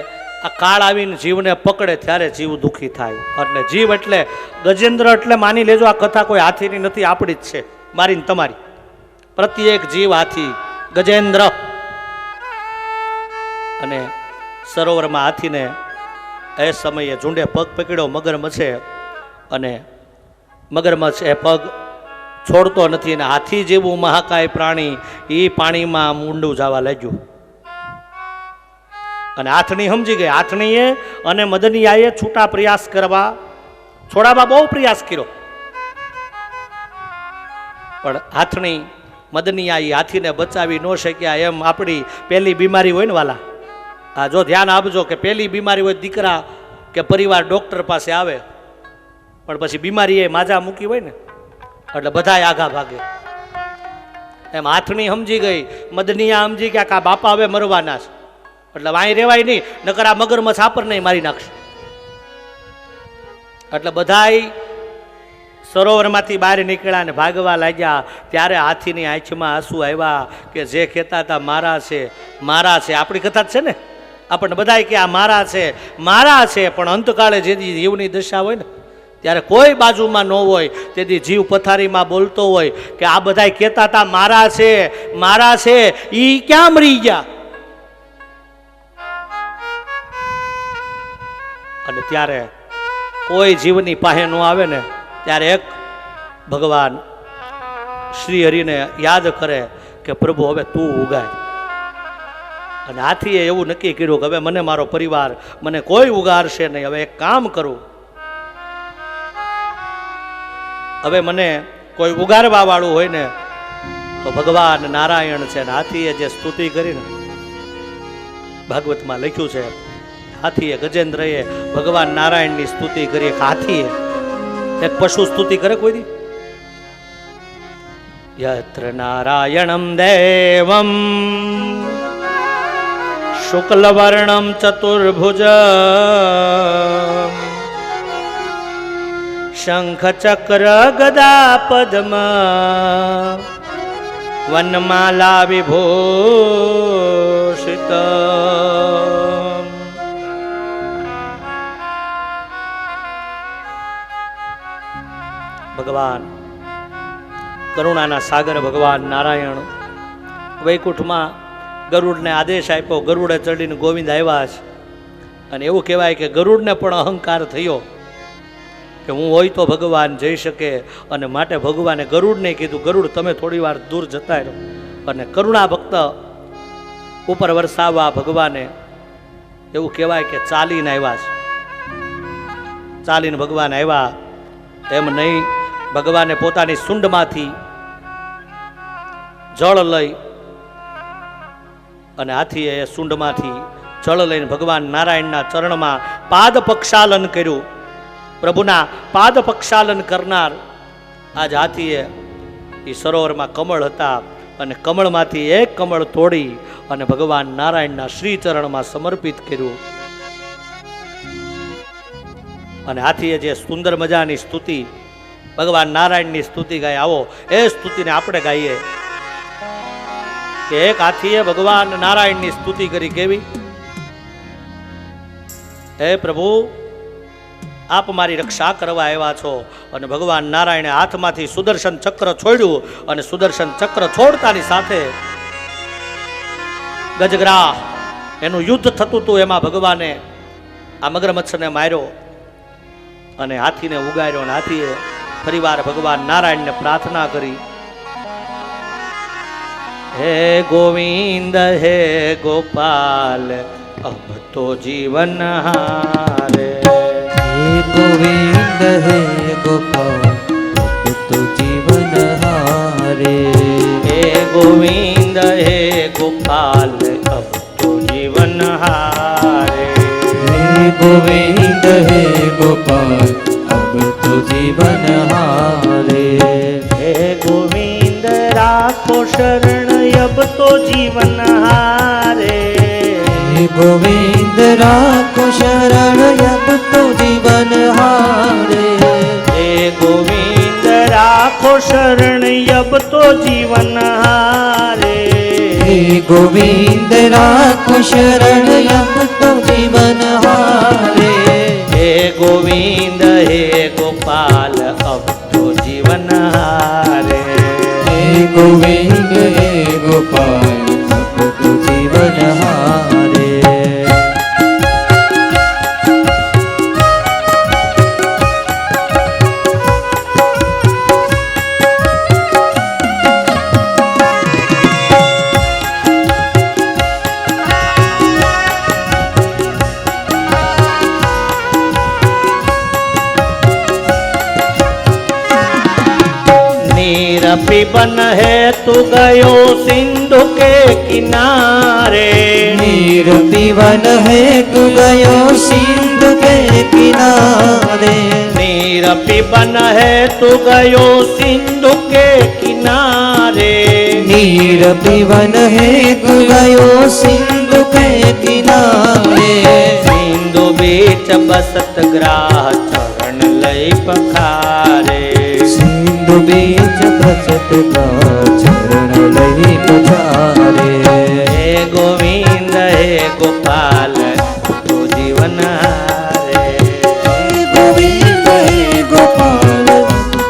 આ કાળ આવીને જીવને પકડે ત્યારે જીવ દુઃખી થાય. એટલે જીવ એટલે ગજેન્દ્ર એટલે માની લેજો આ કથા કોઈ હાથીની નથી, આપણી જ છે, મારી ને તમારી. પ્રત્યેક જીવ હાથી, ગજેન્દ્ર. અને સરોવરમાં હાથીને એ સમયે ઝુંડે પગ પકડ્યો મગરમચ્છે અને મગરમચ્છ એ પગ છોડતો નથી અને હાથી જેવું મહાકાય પ્રાણી એ પાણીમાં મૂંડું જવા લાગ્યું. અને આથણી સમજી ગઈ. આથણીએ અને મદનિયાએ છૂટા પ્રયાસ કરવા, છોડાવવા બહુ પ્રયાસ કર્યો, પણ આથણી મદનિયા એ હાથીને બચાવી ન શક્યા. એમ આપણી પહેલી બીમારી હોય ને વાલા, આ જો ધ્યાન આપજો કે પહેલી બીમારી હોય, દીકરા કે પરિવાર ડોક્ટર પાસે આવે પણ પછી બીમારી એ માજા મૂકી હોય ને એટલે બધાય આઘા ભાગે. એમ આથણી સમજી ગઈ, મદનિયા સમજી ગયા કે આ બાપા હવે મરવાના છે એટલે વાંઈ રેવાય નહીં, નકર આ મગરમચ્છ આપણને મારી નાખશે. એટલે બધાય સરોવરમાંથી બહાર નીકળ્યા અને ભાગવા લાગ્યા. ત્યારે હાથીની આંખમાં આંસુ આવ્યા કે જે કહેતા હતા મારા છે, મારા છે. આપણી કથા જ છે ને, આપણને બધાય કે આ મારા છે, મારા છે. પણ અંતકાળે જે જીવની દશા હોય ને ત્યારે કોઈ બાજુમાં ન હોય, તેથી જીવ પથારીમાં બોલતો હોય કે આ બધાય કહેતા હતા મારા છે, મારા છે, ઈ ક્યાં મરી ગયા? અને ત્યારે કોઈ જીવની પાસે ન આવે ને ત્યારે એક ભગવાન શ્રી હરિને યાદ કરે કે પ્રભુ હવે તું ઉગાય. અને હાથીએ એવું નક્કી કર્યું કે હવે મને મારો પરિવાર, મને કોઈ ઉગારશે નહીં. હવે એક કામ કરું, હવે મને કોઈ ઉગારવા વાળું હોય ને તો ભગવાન નારાયણ છે. ને હાથીએ જે સ્તુતિ કરીને ભાગવતમાં લખ્યું છે, હાથીએ ગજેન્દ્રએ ભગવાન નારાયણની સ્તુતિ કરી. હાથીએ એક પશુ સ્તુતિ કરે કોઈ દી? યત્ર નારાયણમ દેવમ શુક્લવર્ણમ ચતુર્ભુજ शंख चक्र गदा पद्म वनमाला विभूषित भगवान करुणाना सागर भगवान नारायण वैकुंठમાં ગરુડને આદેશ આપ્યો, ગરુડે ચડીને ગોવિંદ આવ્યા છે. અને એવું કહેવાય કે ગરુડને પણ અહંકાર થયો કે હું હોય તો ભગવાન જઈ શકે, અને માટે ભગવાને ગરુડને કીધું, ગરુડ તમે થોડી વાર દૂર જતા રહો. અને કરુણા ભક્ત ઉપર વરસાવવા ભગવાને એવું કહેવાય કે ચાલીને આવ્યા છે. ચાલીને ભગવાન આવ્યા એમ નહીં, ભગવાને પોતાની સૂંઢમાંથી જળ લઈ અને હાથીએ એ સૂંઢમાંથી જળ લઈને ભગવાન નારાયણના ચરણમાં પાદ પક્ષાલન કર્યું. પ્રભુના પાદ પક્ષાલન કરનાર આજ હાથીએ એ સરોવરમાં કમળ હતા અને કમળમાંથી એક કમળ તોડી અને ભગવાન નારાયણના શ્રી ચરણમાં સમર્પિત કર્યું. અને હાથીએ જે સુંદર મજાની સ્તુતિ ભગવાન નારાયણની સ્તુતિ ગાઈ, આવો એ સ્તુતિને આપણે ગાઈએ કે એક હાથીએ ભગવાન નારાયણની સ્તુતિ કરી. કેવી? હે પ્રભુ, આપ મારી રક્ષા કરવા આવ્યા છો. અને ભગવાન નારાયણે હાથમાંથી સુદર્શન ચક્ર છોડ્યું અને સુદર્શન ચક્ર છોડતાની સાથે ગજગ્રાહ એનું યુદ્ધ થતું હતું, એમાં ભગવાને આ મગરમચ્છને માર્યો અને હાથીને ઉગાર્યો. અને હાથીએ ફરીવાર ભગવાન નારાયણને પ્રાર્થના કરી, હે ગોવિંદ હે ગોપાલ अब तो जीवन हारे. हे गोविंद हे गोपाल अब तो जीवन हारे. हे गोविंद हे गोपाल अब तो जीवन हारे. हे गोविंद हे गोपाल अब तो जीवन हारे. हे गोविंद राखो शरण अब तो जीवन हारे. गोविंद राखो शरण अब तो जीवन हारे. हे गोविंद राखो शरण अब तो जीवन हारे. हे गोविंद राखो शरण अब तो जीवन हारे. हे गोविंद हे गोपाल अब तो जीवन हारे. हे गोविंद हे गोपाल अब तो जीवन हारे. पिबन है तू गयो सिंधु के किनारे. नीर पिबन है तू गयो सिंधु के किनारे. नीर पिबन है तू गयो सिंधु के किनारे. नीर पिबन है तू गयो सिंधु के किनारे. सिंधु बीच बसत ग्राह चरण लई पखारे. सिंधु बीच बसत ग्राह चरण लई पखारे. हे गोविंद हे गोपाल तो जीवन हारे. हे गोविंद हे गोपाल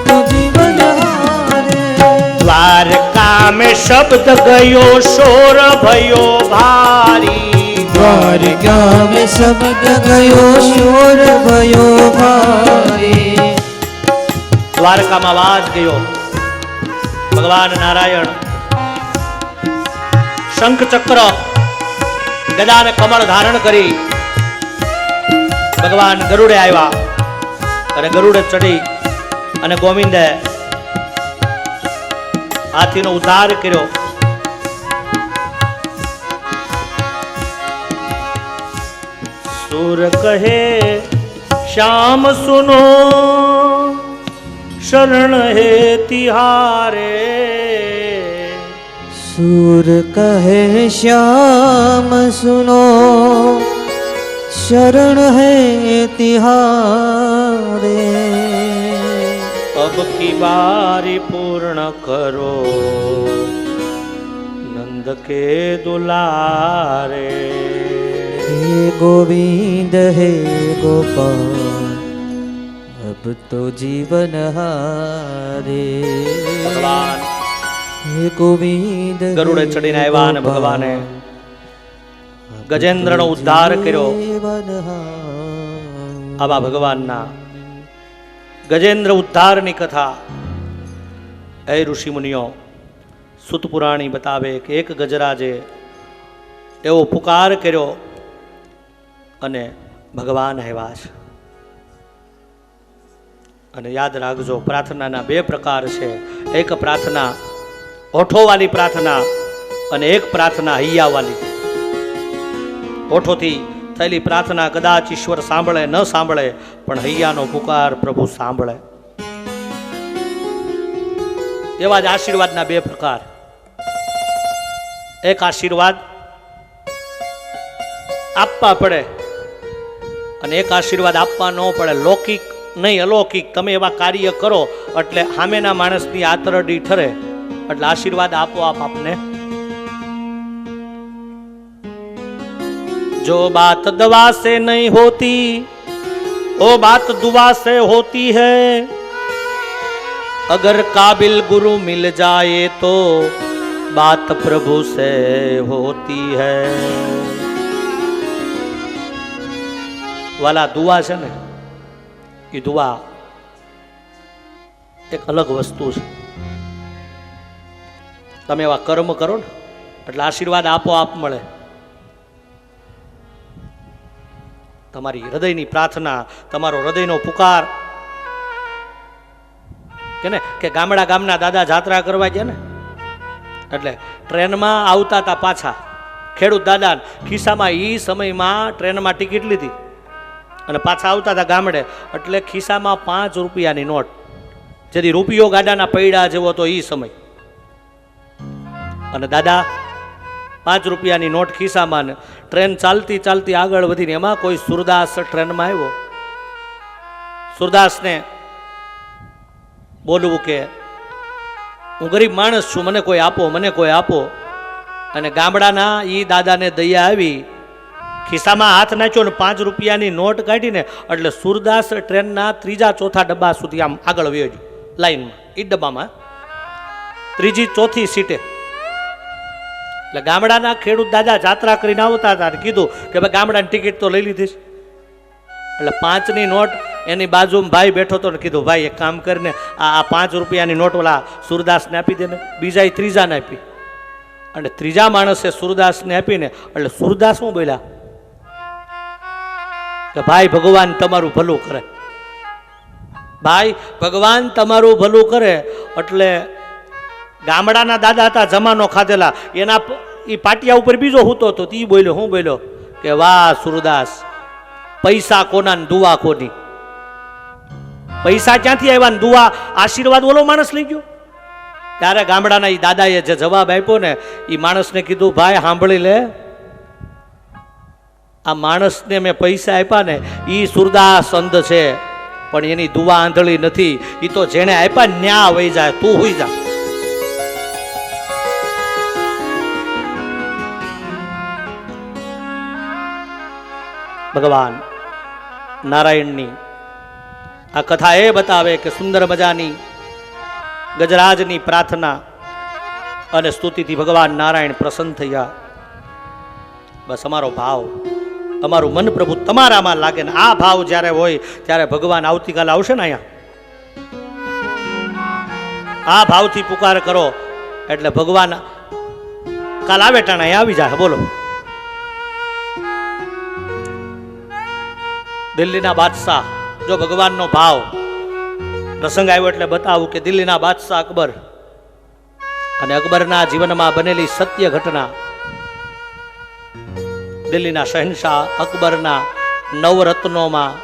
तो जीवन हारे. द्वारका में शब्द गयो शोर भयो भारी. द्वारका में शब्द गयो शोर भयो भारी. દ્વારકામાં વાજ ગયો. ભગવાન નારાયણ શંખ ચક્ર ગદા અને કમળ ધારણ કરી ભગવાન ગરુડે આવ્યા અને ગરુડે ચડી અને ગોવિંદે હાથીનો ઉદ્ધાર કર્યો. સુર કહે શ્યામ સુનો शरण है तिहारे. सूर कहे श्याम सुनो शरण है तिहारे. अब की बारी पूर्ण करो नंद के दुलारे। हे गोविंद हे गोपाल अब तो जीवन हारे। ભગવાન હે ગોવિંદ ગરુડે ચડીને આવ્યા અને ભગવાને ગજેન્દ્રનો ઉદ્ધાર કર્યો. આવા ભગવાનના ગજેન્દ્ર ઉદ્ધારની કથા હે ઋષિ મુનિઓ સુત પુરાણી બતાવે કે એક ગજરાજે એવો પુકાર કર્યો અને ભગવાન આવ્યા છે. અને યાદ રાખજો, પ્રાર્થનાના બે પ્રકાર છે. એક પ્રાર્થના ઓઠોવાળી પ્રાર્થના અને એક પ્રાર્થના હૈયાવાળી. ઓઠોથી થયેલી પ્રાર્થના કદાચ ઈશ્વર સાંભળે ન સાંભળે, પણ હૈયાનો પુકાર પ્રભુ સાંભળે. એવા જ આશીર્વાદના બે પ્રકાર. એક આશીર્વાદ આપવા પડે અને એક આશીર્વાદ આપવા ન પડે. લૌકિક નહીં, અલૌકિક. તમે એવા કાર્ય કરો એટલે સામેના માણસની આતરડી ઠરે એટલે આશીર્વાદ આપોઆપ આપને. जो बात दवा से नहीं होती वो बात दुआ से होती है. अगर काबिल गुरु मिल जाए तो बात प्रभु से होती है. वाला दुआ છે ને, એ દુઆ એક અલગ વસ્તુ છે. તમે એવા કર્મ કરો ને એટલે આશીર્વાદ આપોઆપ મળે. તમારી હૃદયની પ્રાર્થના, તમારો હૃદયનો પુકાર કે ને કે ગામના દાદા જાત્રા કરવા ગયા ને એટલે ટ્રેનમાં આવતા હતા પાછા ખેડૂત દાદા ખિસ્સામાં એ સમયમાં ટ્રેનમાં ટિકિટ લીધી અને પાછા આવતા હતા ગામડે એટલે ખિસ્સામાં 5 રૂપિયાની નોટ, જેથી રૂપિયો ગાડાના પૈડા જેવો હતો એ સમય. અને દાદા 5 રૂપિયાની નોટ ખિસ્સામાં. ટ્રેન ચાલતી ચાલતી આગળ વધીને એમાં કોઈ સુરદાસ ટ્રેનમાં આવ્યો. સુરદાસને બોલવું કે હું ગરીબ માણસ છું, મને કોઈ આપો, મને કોઈ આપો. અને ગામડાના એ દાદાને દયા આવી, ખિસ્સામાં હાથ નાખ્યો ને 5 રૂપિયાની નોટ કાઢીને એટલે સુરદાસ ટ્રેનના 3જા 4થા ડબ્બા સુધી આમ આગળ વયો ગયો લાઈનમાં. એ ડબ્બામાં 3જી 4થી સીટે. એટલે ગામડાના ખેડૂત દાદા જાત્રા કરીને આવતા હતા, કીધું કે ભાઈ ગામડાની ટિકિટ તો લઈ લીધી. એટલે 5ની નોટ એની બાજુમાં ભાઈ બેઠો હતો ને કીધું ભાઈ એક કામ કરીને આ 5 રૂપિયાની નોટ ઓલા સુરદાસને આપી દે ને. બીજાએ 3જાને આપી અને 3જા માણસે સુરદાસને આપીને એટલે સુરદાસ શું બોલ્યા કે ભાઈ ભગવાન તમારું ભલું કરે, ભાઈ ભગવાન તમારું ભલું કરે. એટલે ગામડાના દાદા હતા જમાનો ખાધેલા, એના એ પાટિયા ઉપર બીજો હૂતો હતો. એ બોલ્યો, હું બોલ્યો કે વાહ સુરદાસ, પૈસા કોના ને દુઆ કોની. પૈસા ક્યાંથી આવ્યા ને દુઆ આશીર્વાદ ઓલો માણસ લઈ ગયો. ત્યારે ગામડાના એ દાદાએ જે જવાબ આપ્યો ને એ માણસને કીધું ભાઈ સાંભળી લે, આ માણસને મેં પૈસા આપ્યા ને એ સુરદાસ અંધ છે પણ એની દુઆ આંધળી નથી. એ તો જેણે આપ્યા ન્યા વહી જાય, તું હોઈ જા. ભગવાન નારાયણની આ કથા એ બતાવે કે સુંદર મજાની ગજરાજની પ્રાર્થના અને સ્તુતિથી ભગવાન નારાયણ પ્રસન્ન થયા. બસ અમારો ભાવ, અમારું મન પ્રભુ તમારામાં લાગે ને આ ભાવ જ્યારે હોય ત્યારે ભગવાન આવતીકાલે આવશે ને અહીંયા. આ ભાવથી પુકાર કરો એટલે ભગવાન કાલ આવે ટાણા અહીંયા આવી જાય. બોલો, દિલ્હીના બાદશાહ, જો ભગવાનનો ભાવ પ્રસંગ આવ્યો એટલે બતાવું કે દિલ્હીના બાદશાહ અકબર અને અકબરના જીવનમાં બનેલી સત્ય ઘટના. દિલ્હીના શહેનશાહ અકબરના 9 રત્નોમાં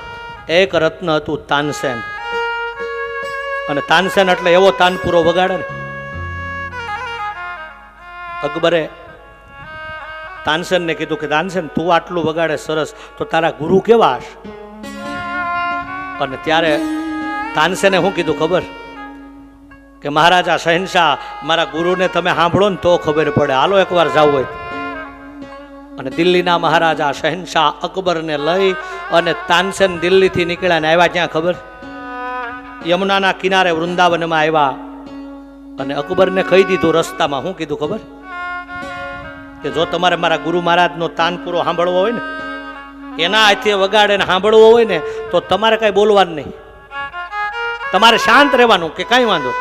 એક રત્ન હતું તાનસેન. અને તાનસેન એટલે એવો તાનપુરો વગાડે ને. અકબરે તાનસેનને કીધું કે તાનસેન તું આટલું વગાડે સરસ, તો તારા ગુરુ કેવા હશે? અને ત્યારે તાનસેને શું કીધું ખબર? કે મહારાજા શહેનશાહ મારા ગુરુને તમે સાંભળો ને તો ખબર પડે, હાલો એકવાર જાવ હોય. અને દિલ્હીના મહારાજા શહેનશાહ અકબરને લઈ અને તાનસેન દિલ્હીથી નીકળ્યા ને આવ્યા ક્યાં ખબર? યમુનાના કિનારે વૃંદાવનમાં આવ્યા અને અકબરને કહી દીધું રસ્તામાં. શું કીધું ખબર? કે જો તમારે મારા ગુરુ મહારાજનો તાનપુરો સાંભળવો હોય ને, એના હાથે વગાડે ને સાંભળવો હોય ને, તો તમારે કાંઈ બોલવાનું નહીં, તમારે શાંત રહેવાનું કે કાંઈ વાંધો.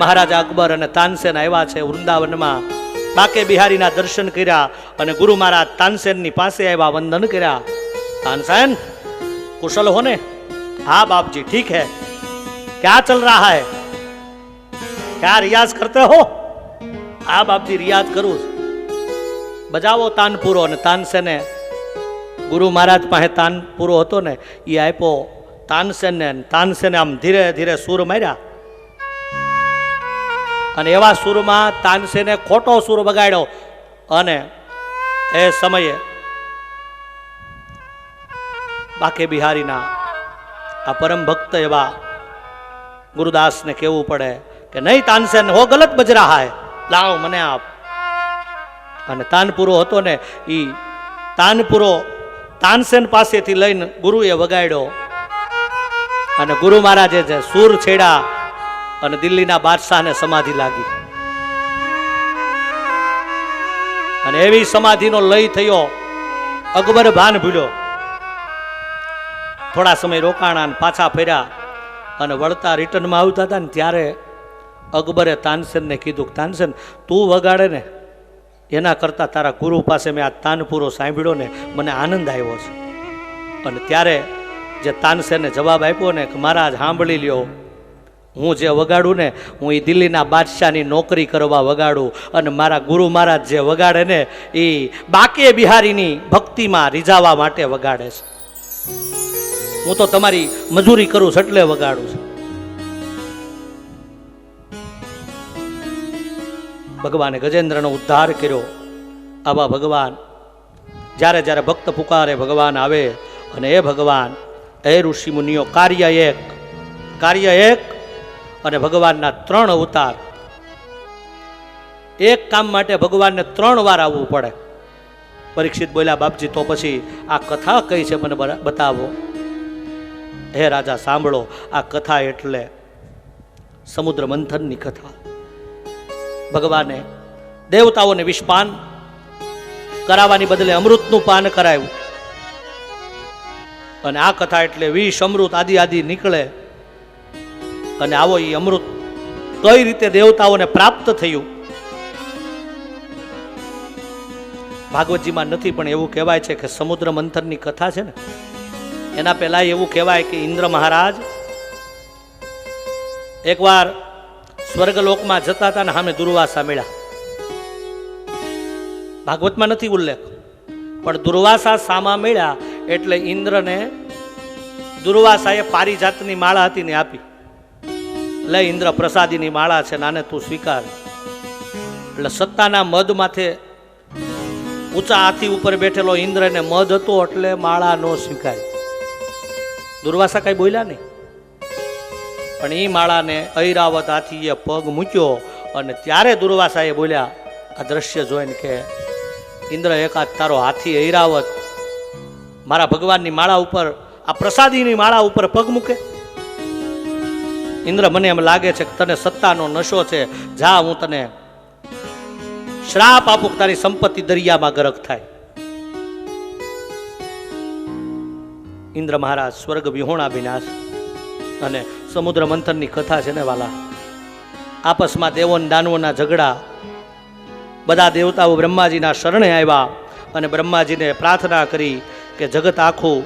મહારાજા અકબર અને તાનસેન આવ્યા છે વૃંદાવનમાં. બાકે બિહારીના દર્શન કર્યા અને ગુરુ મહારાજ તાનસેનની પાસે આવ્યા, વંદન કર્યા. तानसेन कुशल हो ने? हाँ बाप जी ठीक है। क्या चल रहा है? क्या रियाज करते हो? हाँ बाप जी रियाज करूँ। बजावो तानपुरो ने तानसेने गुरु महाराज पासे तानपुरो हतो ने ये आप्यो तानसेने। तानसेने आम धीरे धीरे सूर मार्या અને એવા સૂરમાં તાનસેને ખોટો સૂર બગાડ્યો અને એ સમયે બાકે બિહારીના આ પરમ ભક્ત એવા ગુરુદાસને કહેવું પડે કે નહીં તાનસેન હો ગલત બજ રહા હૈ, લાવ મને આપ. અને તાનપુરો હતો ને એ તાનપુરો તાનસેન પાસેથી લઈને ગુરુએ વગાડ્યો અને ગુરુ મહારાજે જે સૂર છેડ્યા અને દિલ્હીના બાદશાહને સમાધિ લાગી અને એવી સમાધિનો લય થયો. અકબર ભાન ભૂલ્યો. થોડા સમય રોકાણા પાછા ફર્યા અને વળતા રિટર્નમાં આવતા હતા ને ત્યારે અકબરે તાનસેનને કીધું, તાનસેન તું વગાડે ને એના કરતાં તારા ગુરુ પાસે મેં આ તાનપુરો સાંભળ્યો ને મને આનંદ આવ્યો છે. અને ત્યારે જે તાનસેને જવાબ આપ્યો ને કે મહારાજ સાંભળી લ્યો, હું જે વગાડું ને હું એ દિલ્હીના બાદશાહની નોકરી કરવા વગાડું અને મારા ગુરુ મહારાજ જે વગાડે ને એ બાકે બિહારીની ભક્તિમાં રીઝાવા માટે વગાડે છે. હું તો તમારી મજૂરી કરું છું એટલે વગાડું છું. ભગવાને ગજેન્દ્રનો ઉદ્ધાર કર્યો. આવા ભગવાન જ્યારે જ્યારે ભક્ત પુકારે ભગવાન આવે અને એ ભગવાન એ ઋષિ મુનિઓ કાર્ય એક અને ભગવાનના 3 અવતાર. એક કામ માટે ભગવાનને 3 વાર આવવું પડે. પરીક્ષિત બોલ્યા, બાપજી તો પછી આ કથા કઈ છે મને બતાવો. હે રાજા સાંભળો, આ કથા એટલે સમુદ્ર મંથનની કથા. ભગવાને દેવતાઓને વિષપાન કરાવવાની બદલે અમૃતનું પાન કરાવ્યું અને આ કથા એટલે વિષ અમૃત આદિ નીકળે અને આવો એ અમૃત કઈ રીતે દેવતાઓને પ્રાપ્ત થયું. ભાગવતજીમાં નથી પણ એવું કહેવાય છે કે સમુદ્ર મંથનની કથા છે ને એના પહેલા એવું કહેવાય કે ઇન્દ્ર મહારાજ એકવાર સ્વર્ગલોકમાં જતા હતા ને સામે દુર્વાસા મળ્યા. ભાગવતમાં નથી ઉલ્લેખ પણ દુર્વાસા સામા મળ્યા એટલે ઇન્દ્રને દુર્વાસાએ પારિજાતની માળા હતી ને આપી. લે ઇન્દ્ર પ્રસાદીની માળા છે, નાને તું સ્વીકાર. એટલે સત્તાના મદ માથે ઊંચા હાથી ઉપર બેઠેલો ઇન્દ્રને મદ હતો એટલે માળા નો સ્વીકારી. દુર્વાસા કઈ બોલ્યા નહીં પણ એ માળાને ઐરાવત હાથીએ પગ મૂક્યો અને ત્યારે દુર્વાસાએ બોલ્યા આ દ્રશ્ય જોઈને કે ઇન્દ્ર એકાદ તારો હાથી ઐરાવત મારા ભગવાનની માળા ઉપર આ પ્રસાદીની માળા ઉપર પગ મૂકે? ઇન્દ્ર મને એમ લાગે છે કે તને સત્તાનો નશો છે, જા હું તને શ્રાપ આપું તારી સંપત્તિ દરિયામાં ગરક થાય. ઇન્દ્ર મહારાજ સ્વર્ગ વિહોણા વિનાશ અને સમુદ્ર મંથનની કથા છે ને વાલા. આપસમાં દેવો દાનવોના ઝઘડા. બધા દેવતાઓ બ્રહ્માજીના શરણે આવ્યા અને બ્રહ્માજીને પ્રાર્થના કરી કે જગત આખું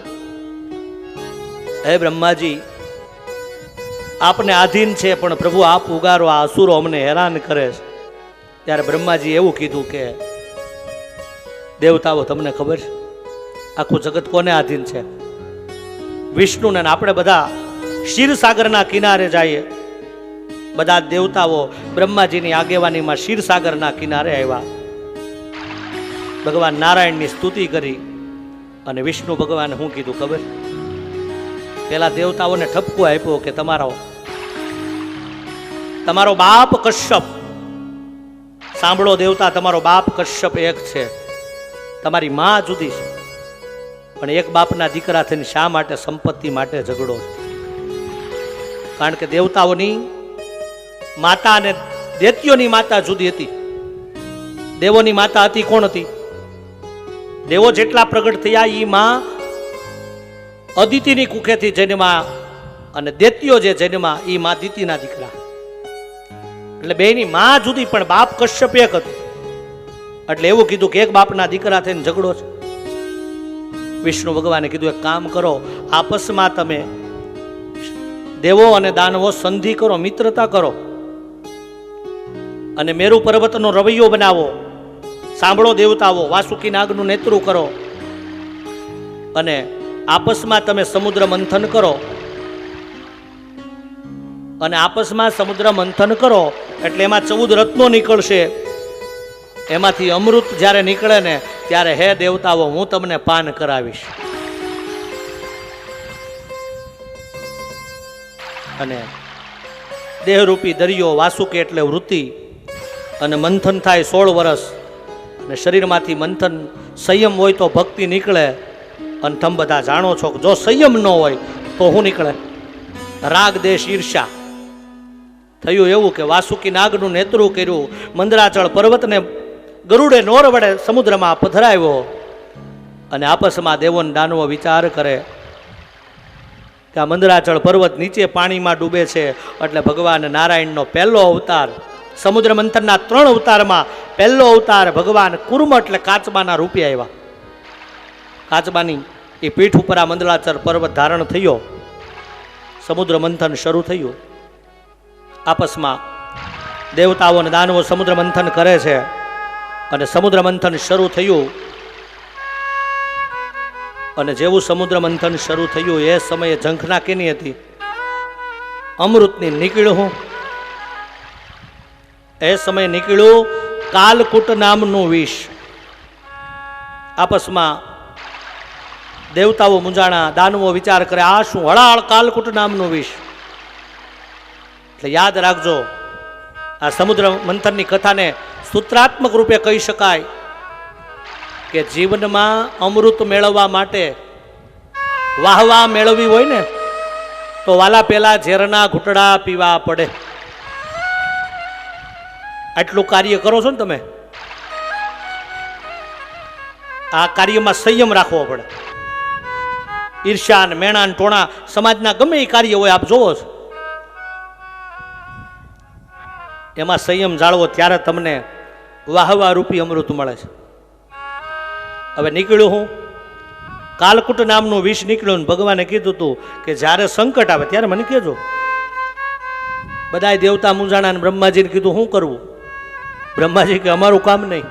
હે બ્રહ્માજી આપને આધીન છે પણ પ્રભુ આપ ઉગારો, આ અસુરો અમને હેરાન કરે છે. ત્યારે બ્રહ્માજી એવું કીધું કે દેવતાઓ તમને ખબર છે આખું જગત કોને આધીન છે? વિષ્ણુને. આપણે બધા ક્ષીરસાગરના કિનારે જઈએ. બધા દેવતાઓ બ્રહ્માજીની આગેવાનીમાં ક્ષીરસાગરના કિનારે આવ્યા. ભગવાન નારાયણની સ્તુતિ કરી અને વિષ્ણુ ભગવાને શું કીધું ખબર? પેલા દેવતાઓને ઠપકો આપ્યો કે તમારો તમારો બાપ કશ્યપ, સાંભળો દેવતા, તમારો બાપ કશ્યપ એક છે, તમારી માં જુદી છે, પણ એક બાપના દીકરા થઈને શા માટે સંપત્તિ માટે ઝઘડો છે? કારણ કે દેવતાઓની માતા અને દૈત્યોની માતા જુદી હતી. દેવોની માતા હતી કોણ હતી? દેવો જેટલા પ્રગટ થયા એ માં અદિતિની કુખેથી જન્મા, અને દૈત્યો જે જન્મા એ માં દિતિના દીકરા. એટલે બેની માં જુદી પણ બાપ કશ્યપ એક હતું. એટલે એવું કીધું કે એક બાપના દીકરા થઈને ઝઘડો છે. વિષ્ણુ ભગવાને કીધું એક કામ કરો, આપસમાં તમે દેવો અને દાનવો સંધિ કરો, મિત્રતા કરો, અને મેરુ પર્વતનો રવૈયો બનાવો. સાંભળો દેવતાઓ, વાસુકી નાગનું નેતૃત્વ કરો, અને આપસમાં તમે સમુદ્ર મંથન કરો. અને આપસમાં સમુદ્ર મંથન કરો એટલે એમાં 14 રત્નો નીકળશે. એમાંથી અમૃત જ્યારે નીકળે ને ત્યારે હે દેવતાઓ, હું તમને પાન કરાવીશ. અને દેહરૂપી દરિયો, વાસુકી એટલે વૃત્તિ, અને મંથન થાય 16 વર્ષ. અને શરીરમાંથી મંથન, સંયમ હોય તો ભક્તિ નીકળે. અને તમે બધા જાણો છો કે જો સંયમ ન હોય તો શું નીકળે? રાગ, દેશ, ઈર્ષા. થયું એવું કે વાસુકી નાગનું નેતૃત્વ કર્યું, મંદરાચળ પર્વતને ગરુડે નોર વડે સમુદ્રમાં પધરાવ્યો. અને આપસમાં દેવો ને દાનવો વિચાર કરે કે આ મંદરાચળ પર્વત નીચે પાણીમાં ડૂબે છે, એટલે ભગવાન નારાયણનો પહેલો અવતાર, સમુદ્ર મંથનના 3 અવતારમાં પહેલો અવતાર ભગવાન કુર્મ એટલે કાચબાના રૂપે આવ્યા. કાચબાની એ પીઠ ઉપર આ મંદરાચળ પર્વત ધારણ થયો. સમુદ્ર મંથન શરૂ થયું. આપસમાં દેવતાઓ અને દાનવો સમુદ્ર મંથન કરે છે. અને સમુદ્ર મંથન શરૂ થયું. અને જેવું સમુદ્ર મંથન શરૂ થયું એ સમયે ઝંખના કેની હતી? અમૃતની. નીકળ્યું હું એ સમયે નીકળ્યું કાલકૂટ નામનું વિષ. આપસમાં દેવતાઓ મૂંઝાણા, દાનવો વિચાર કરે આ શું? હળાળ કાલકૂટ નામનું વિષ. એટલે યાદ રાખજો, આ સમુદ્ર મંથનની કથાને સૂત્રાત્મક રૂપે કહી શકાય કે જીવનમાં અમૃત મેળવવા માટે, વાહવા મેળવવી હોય ને તો વાલા પેલા ઝેરના ઘૂંટડા પીવા પડે. આટલું કાર્ય કરો છો ને તમે, આ કાર્યમાં સંયમ રાખવો પડે. ઈર્ષ્યા ને મેણા ને ટોણા સમાજના ગમે એ કાર્ય હોય, આપ જોવો છો, એમાં સંયમ જાળવો ત્યારે તમને વાહવા રૂપી અમૃત મળે છે. હવે નીકળ્યું હું કાલકૂટ નામનું વિષ નીકળ્યું. ભગવાને કીધું હતું કે જ્યારે સંકટ આવે ત્યારે મને કહેજો. બધાય દેવતા મૂંઝાણા ને બ્રહ્માજીને કીધું શું કરવું? બ્રહ્માજી કે અમારું કામ નહીં.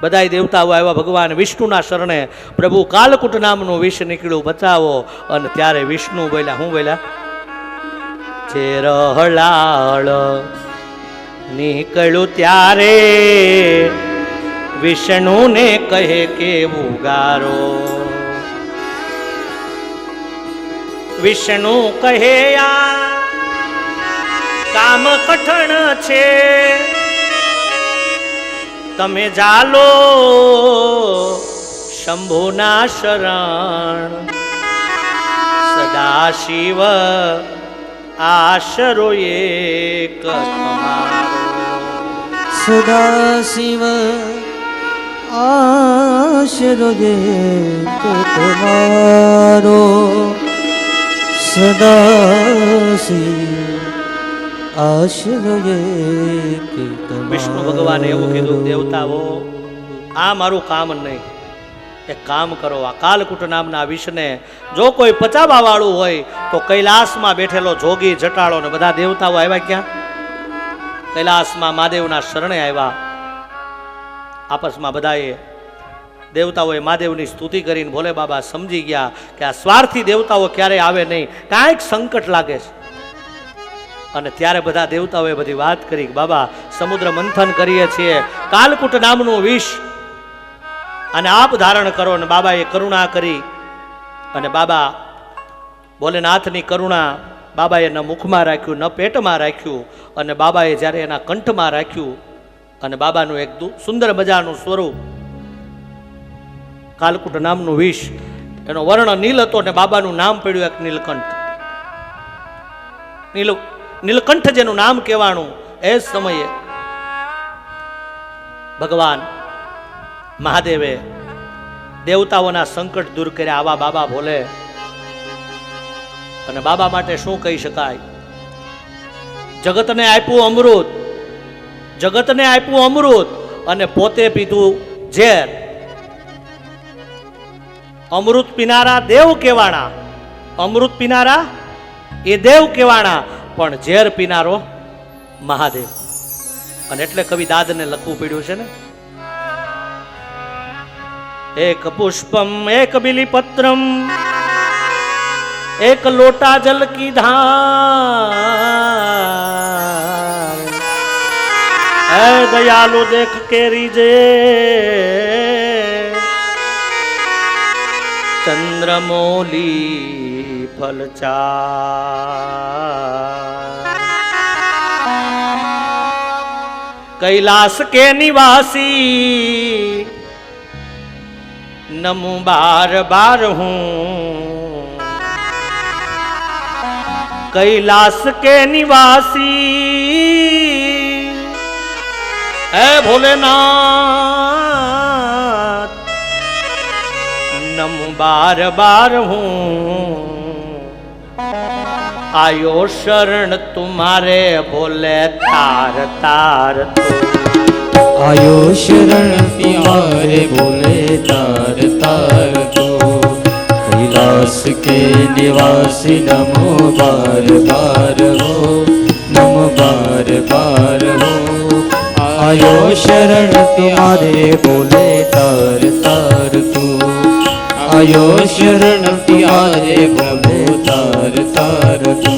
બધાય દેવતાઓ આવ્યા ભગવાન વિષ્ણુના શરણે. પ્રભુ કાલકૂટ નામનું વિષ નીકળ્યું, બચાવો. અને ત્યારે વિષ્ણુ બોલ્યા, શું બોલ્યા? જે રહલાળ નીકળ્યું ત્યારે વિષ્ણુને કહે કેવું ગારો. વિષ્ણુ કહે આ કામ કઠણ છે, તમે ચાલો શંભુના શરણ. સદા શિવ આશરો એક તમારો. સદા શિવ આશરો એક તમારો. સદા શિવ આશરો એક તમારો. વિષ્ણુ ભગવાને એવું કીધું, દેવતાઓ આ મારું કામ નહીં, એક કામ કરો, આ કાલકૂટ નામના વિષને જો કોઈ પચાવવા વાળું હોય તો કૈલાસમાં બેઠેલો જોગી જટાળો ને બધા દેવતાઓ આવ્યા. ક્યાં? કૈલાસમાં મહાદેવના શરણે આવ્યા. આપસમાં બધાએ દેવતાઓએ મહાદેવની સ્તુતિ કરીને ભોલે બાબા સમજી ગયા કે આ સ્વાર્થી દેવતાઓ ક્યારેય આવે નહીં, કાંઈક સંકટ લાગે છે. અને ત્યારે બધા દેવતાઓએ બધી વાત કરી કે બાબા સમુદ્ર મંથન કરીએ છીએ, કાલકૂટ નામનું વિષ અને આપ ધારણ કરો. અને બાબાએ કરુણા કરી, અને બાબા ભોલેનાથની કરુણા બાબાએ ન મુખમાં રાખ્યું ન પેટમાં રાખ્યું, અને બાબાએ જ્યારે એના કંઠમાં રાખ્યું અને બાબાનું એક સુંદર મજાનું સ્વરૂપ, કાલકુટ નામનું વિષ, એનો વર્ણ નીલ હતો ને બાબાનું નામ પડ્યું એક નીલકંઠ. નીલકંઠ જેનું નામ કહેવાનું, એ જ સમયે ભગવાન મહાદેવે દેવતાઓના સંકટ દૂર કર્યા. આવા બાબા ભોલે. અને બાબા માટે શું કહી શકાય? જગતને આપ્યું અમૃત, જગતને આપ્યું અમૃત અને પોતે પીધું ઝેર. અમૃત પીનારા દેવ કહેવાના, અમૃત પીનારા એ દેવ કહેવાના, પણ ઝેર પીનારો મહાદેવ. અને એટલે કવિ દાદને લખવું પડ્યું છે ને, એક પુષ્પમ એક બિલીપત્રમ एक लोटा जल की धार, ऐ दयालु देख के रीजे चंद्रमौली फलचार। कैलाश के निवासी नमु बार बार हूँ, कैलाश के निवासी है भोलेनाथ नमु बार बार हूँ। आयो शरण तुम्हारे भोले तार तार तू, आयो शरण तुम्हारे भोले तार तार तो, कैलाश के निवासी नमो बार बार हो, नमो बार बार हो। आयो शरण तुम्हारे भोले तार तार तो, आयो शरण तुम्हारे भोले तार तार तो।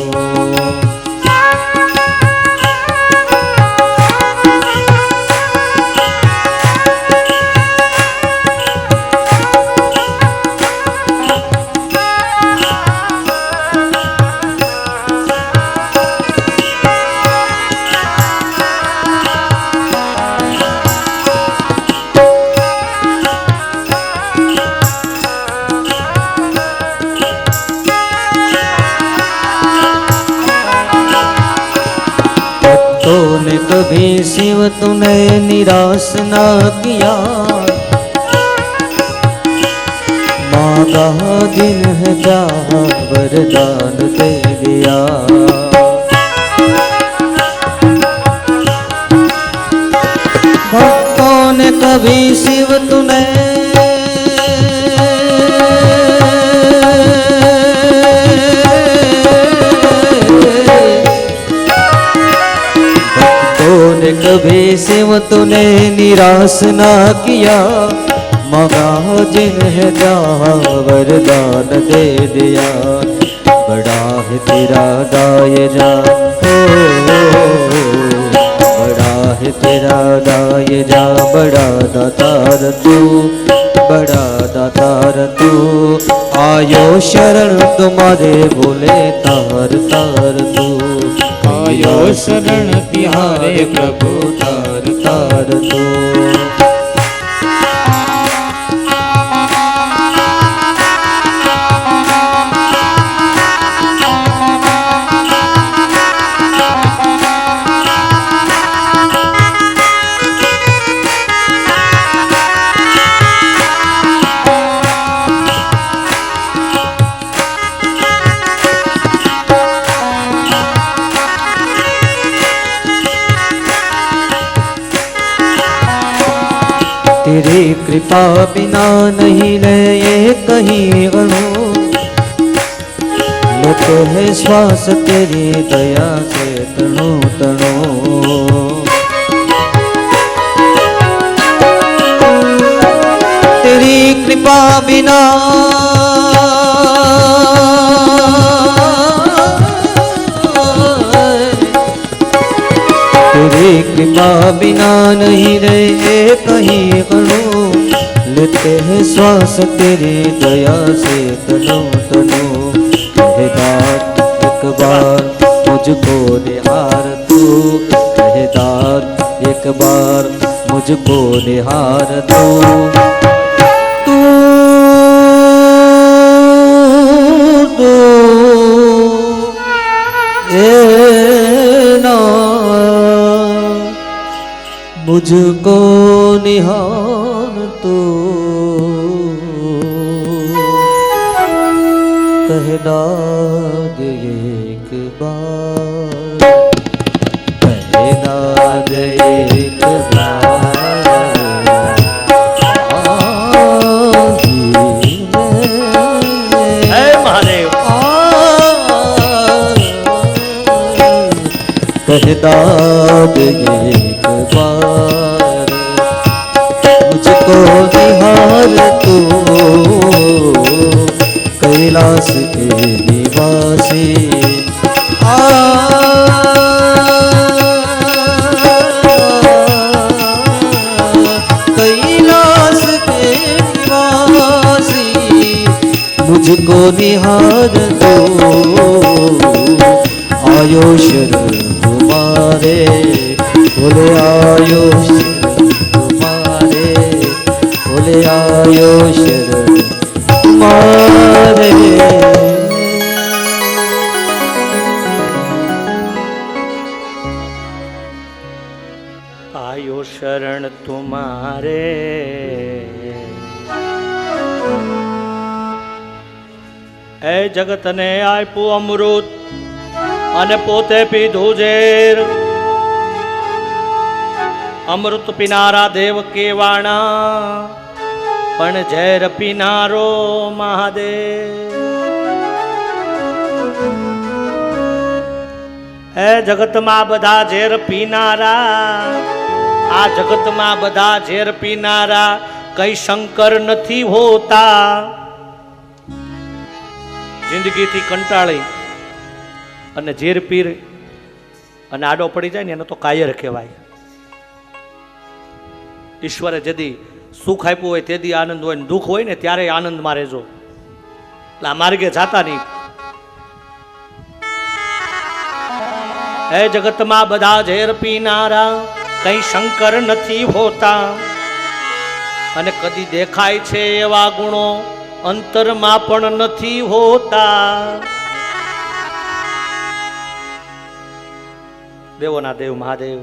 तूने कभी शिव तूने निराश ना किया, मांगा दिन है जहाँ वरदान दे दिया। भक्तों ने कभी शिव तूने कभी शिव तूने निराश ना किया, मगा जिन है जहाँ वरदान दे दिया। बड़ा है तेरा दाय जा, बड़ा है तेरा दाय जा, बड़ा दातार तू, बड़ा दातार तू। आयो शरण तुम्हारे भोले तार तार तू, आयो शरण तिहारे प्रभु तार तार तू। तेरी कृपा बिना नहीं ले ये कहीं अणु, लेते है श्वास तेरी दया से तणु तणु। तेरी कृपा बिना तेरी कृपा बिना नहीं रहे कहीं अणु, लेते हैं श्वास तेरी दया से तनु तनु। हे दात एक बार मुझको निहार तू, कहदार एक बार मुझको निहार तू। तू मुझको निहार तो कहना दे एक बार, कहना दे एक बार। महादेव कहना दे एक बार, मुझको निहार तू, कैलाश के निवासी। कैलाश के निवासी, मुझको निहार तू, आयो शरण तुम्हारे, बोले आयो शरण तुम्हारे, बोले आयो शरण तुम्हारे। आयो शरण तुम्हारे, એ જગતને આપ્યું અમૃત અને પોતે પીધું ઝેર। અમૃત પીનારા દેવ કેવાણા, પણ ઝેર પીનારો મહાદેવ। એ જગતમાં બધા ઝેર પીનારા, આ જગતમાં બધા ઝેર પીનારા કઈ શંકર નથી હોતા। જિંદગીથી કંટાળી અને ઝેર પીર અને આડો પડી જાય ને એને તો કાયર કહેવાય। ઈશ્વરે જેદી સુખ આપ્યું હોય તેદી આનંદ હોય ને દુઃખ હોય ને ત્યારે આનંદમાં રહેજો, એટલે આ માર્ગે જાતા નહીં। હે જગતમાં બધા ઝેર પીનારા કઈ શંકર નથી હોતા, અને કદી દેખાય છે એવા ગુણો અંતરમાં પણ નથી હોતા। દેવોના દેવ મહાદેવ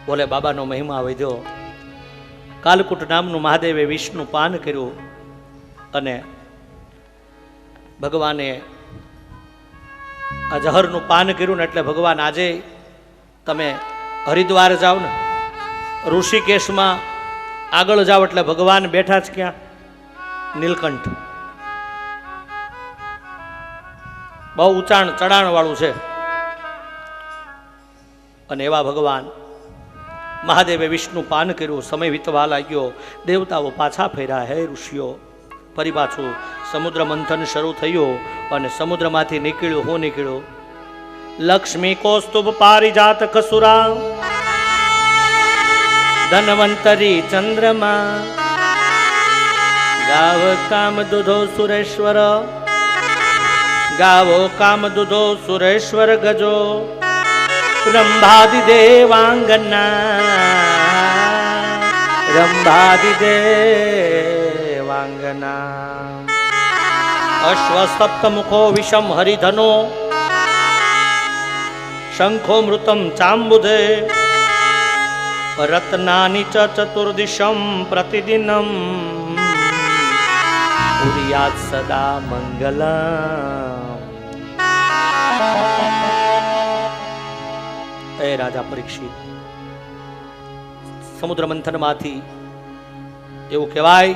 બોલે બાબાનો મહિમા વધ્યો। કાલકુટ નામનું મહાદેવે વિષનું પાન કર્યું અને ભગવાને આ જહરનું પાન કર્યું ને એટલે ભગવાન આજે તમે હરિદ્વાર જાઓ ને, ઋષિકેશમાં આગળ જાઓ એટલે ભગવાન બેઠા જ ક્યાં? નીલકંઠ। બહુ ઊંચાણ ચડાણ વાળું છે, અને એવા ભગવાન મહાદેવે વિષ્ણુ પાન કર્યું। સમય વીતવા લાગ્યો, દેવતાઓ પાછા ફર્યા। હે ઋષિઓ, ફરી પાછું સમુદ્ર મંથન શરૂ થયું અને સમુદ્રમાંથી નીકળ્યું। હું નીકળ્યું? લક્ષ્મી કૌસ્તુભ પારિજાત કસુરા, ધનવંતરી ચંદ્રમા, ગાવ કામ દુધો સુરેશ્વર, ગાવો કામ દુધો સુરેશ્વર ગજો, રંભાદિ દેવાંગના, રંભાદિ દેવાંગના। અશ્વ સપ્તમુખો વિષમ હરિધનો, શંખો મૃતમ ચાંબુધે, રત્નાની ચ ચતુર્દિશમ પ્રતિદિનમ, કુર્યાત સદા મંગલમ। એ રાજા પરીક્ષિત, સમુદ્ર મંથનમાંથી એવું કહેવાય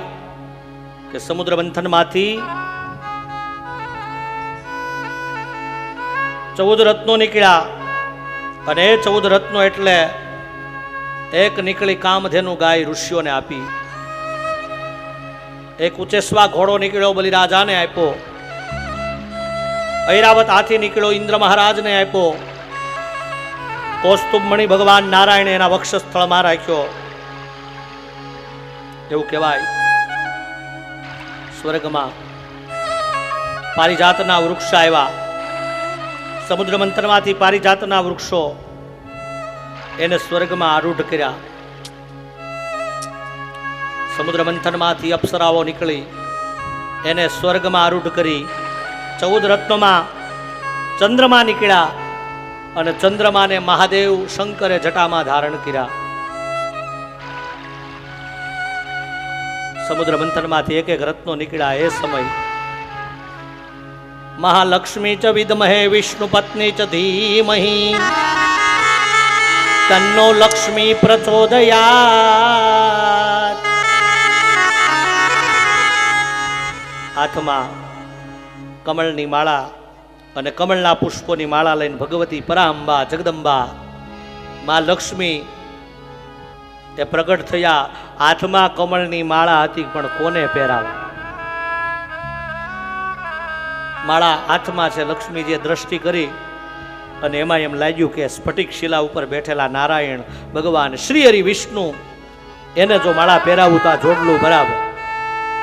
કે સમુદ્ર મંથનમાંથી 14 રત્નો નીકળ્યા, અને એ 14 રત્નો એટલે એક નીકળી કામધેનુ ગાય ઋષિઓને આપી, એક ઉચેસ્વા ઘોડો નીકળ્યો બલિરાજાને આપ્યો, ઐરાવત હાથી નીકળ્યો ઇન્દ્ર મહારાજને આપ્યો, કૌસ્તુભ મણિ ભગવાન નારાયણે એના વક્ષસ્થળમાં રાખ્યો। એવું કહેવાય સ્વર્ગમાં પારિજાતના વૃક્ષ આવ્યા, સમુદ્ર મંથનમાંથી પારિજાતના વૃક્ષો એને સ્વર્ગમાં આરૂઢ કર્યા. સમુદ્ર મંથનમાંથી અપ્સરાઓ નીકળી એને સ્વર્ગમાં આરૂઢ કરી. 14 રત્નોમાં ચંદ્રમા નીકળ્યા અને ચંદ્રમાને મહાદેવ શંકરે જટામાં ધારણ કર્યા. સમુદ્ર મંથનમાંથી એક એક રત્નો નીકળ્યા. એ સમય મહાલક્ષ્મી ચ વિદ્મહે વિષ્ણુ પત્ની ચ ધીમહિ તન્નો લક્ષ્મી પ્રચોદયાત. હાથમાં કમળની માળા અને કમળના પુષ્પોની માળા લઈને ભગવતી પરાંબા જગદંબા માં લક્ષ્મી એ પ્રગટ થયા. હાથમાં કમળની માળા હતી પણ કોને પહેરાવે? માળા હાથમાં છે. લક્ષ્મીજીએ દ્રષ્ટિ કરી અને એમાં એમ લાગ્યું કે સ્ફટિક શિલા ઉપર બેઠેલા નારાયણ ભગવાન શ્રી હરિ વિષ્ણુ એને જો માળા પહેરાવું તો આ જોડલું બરાબર.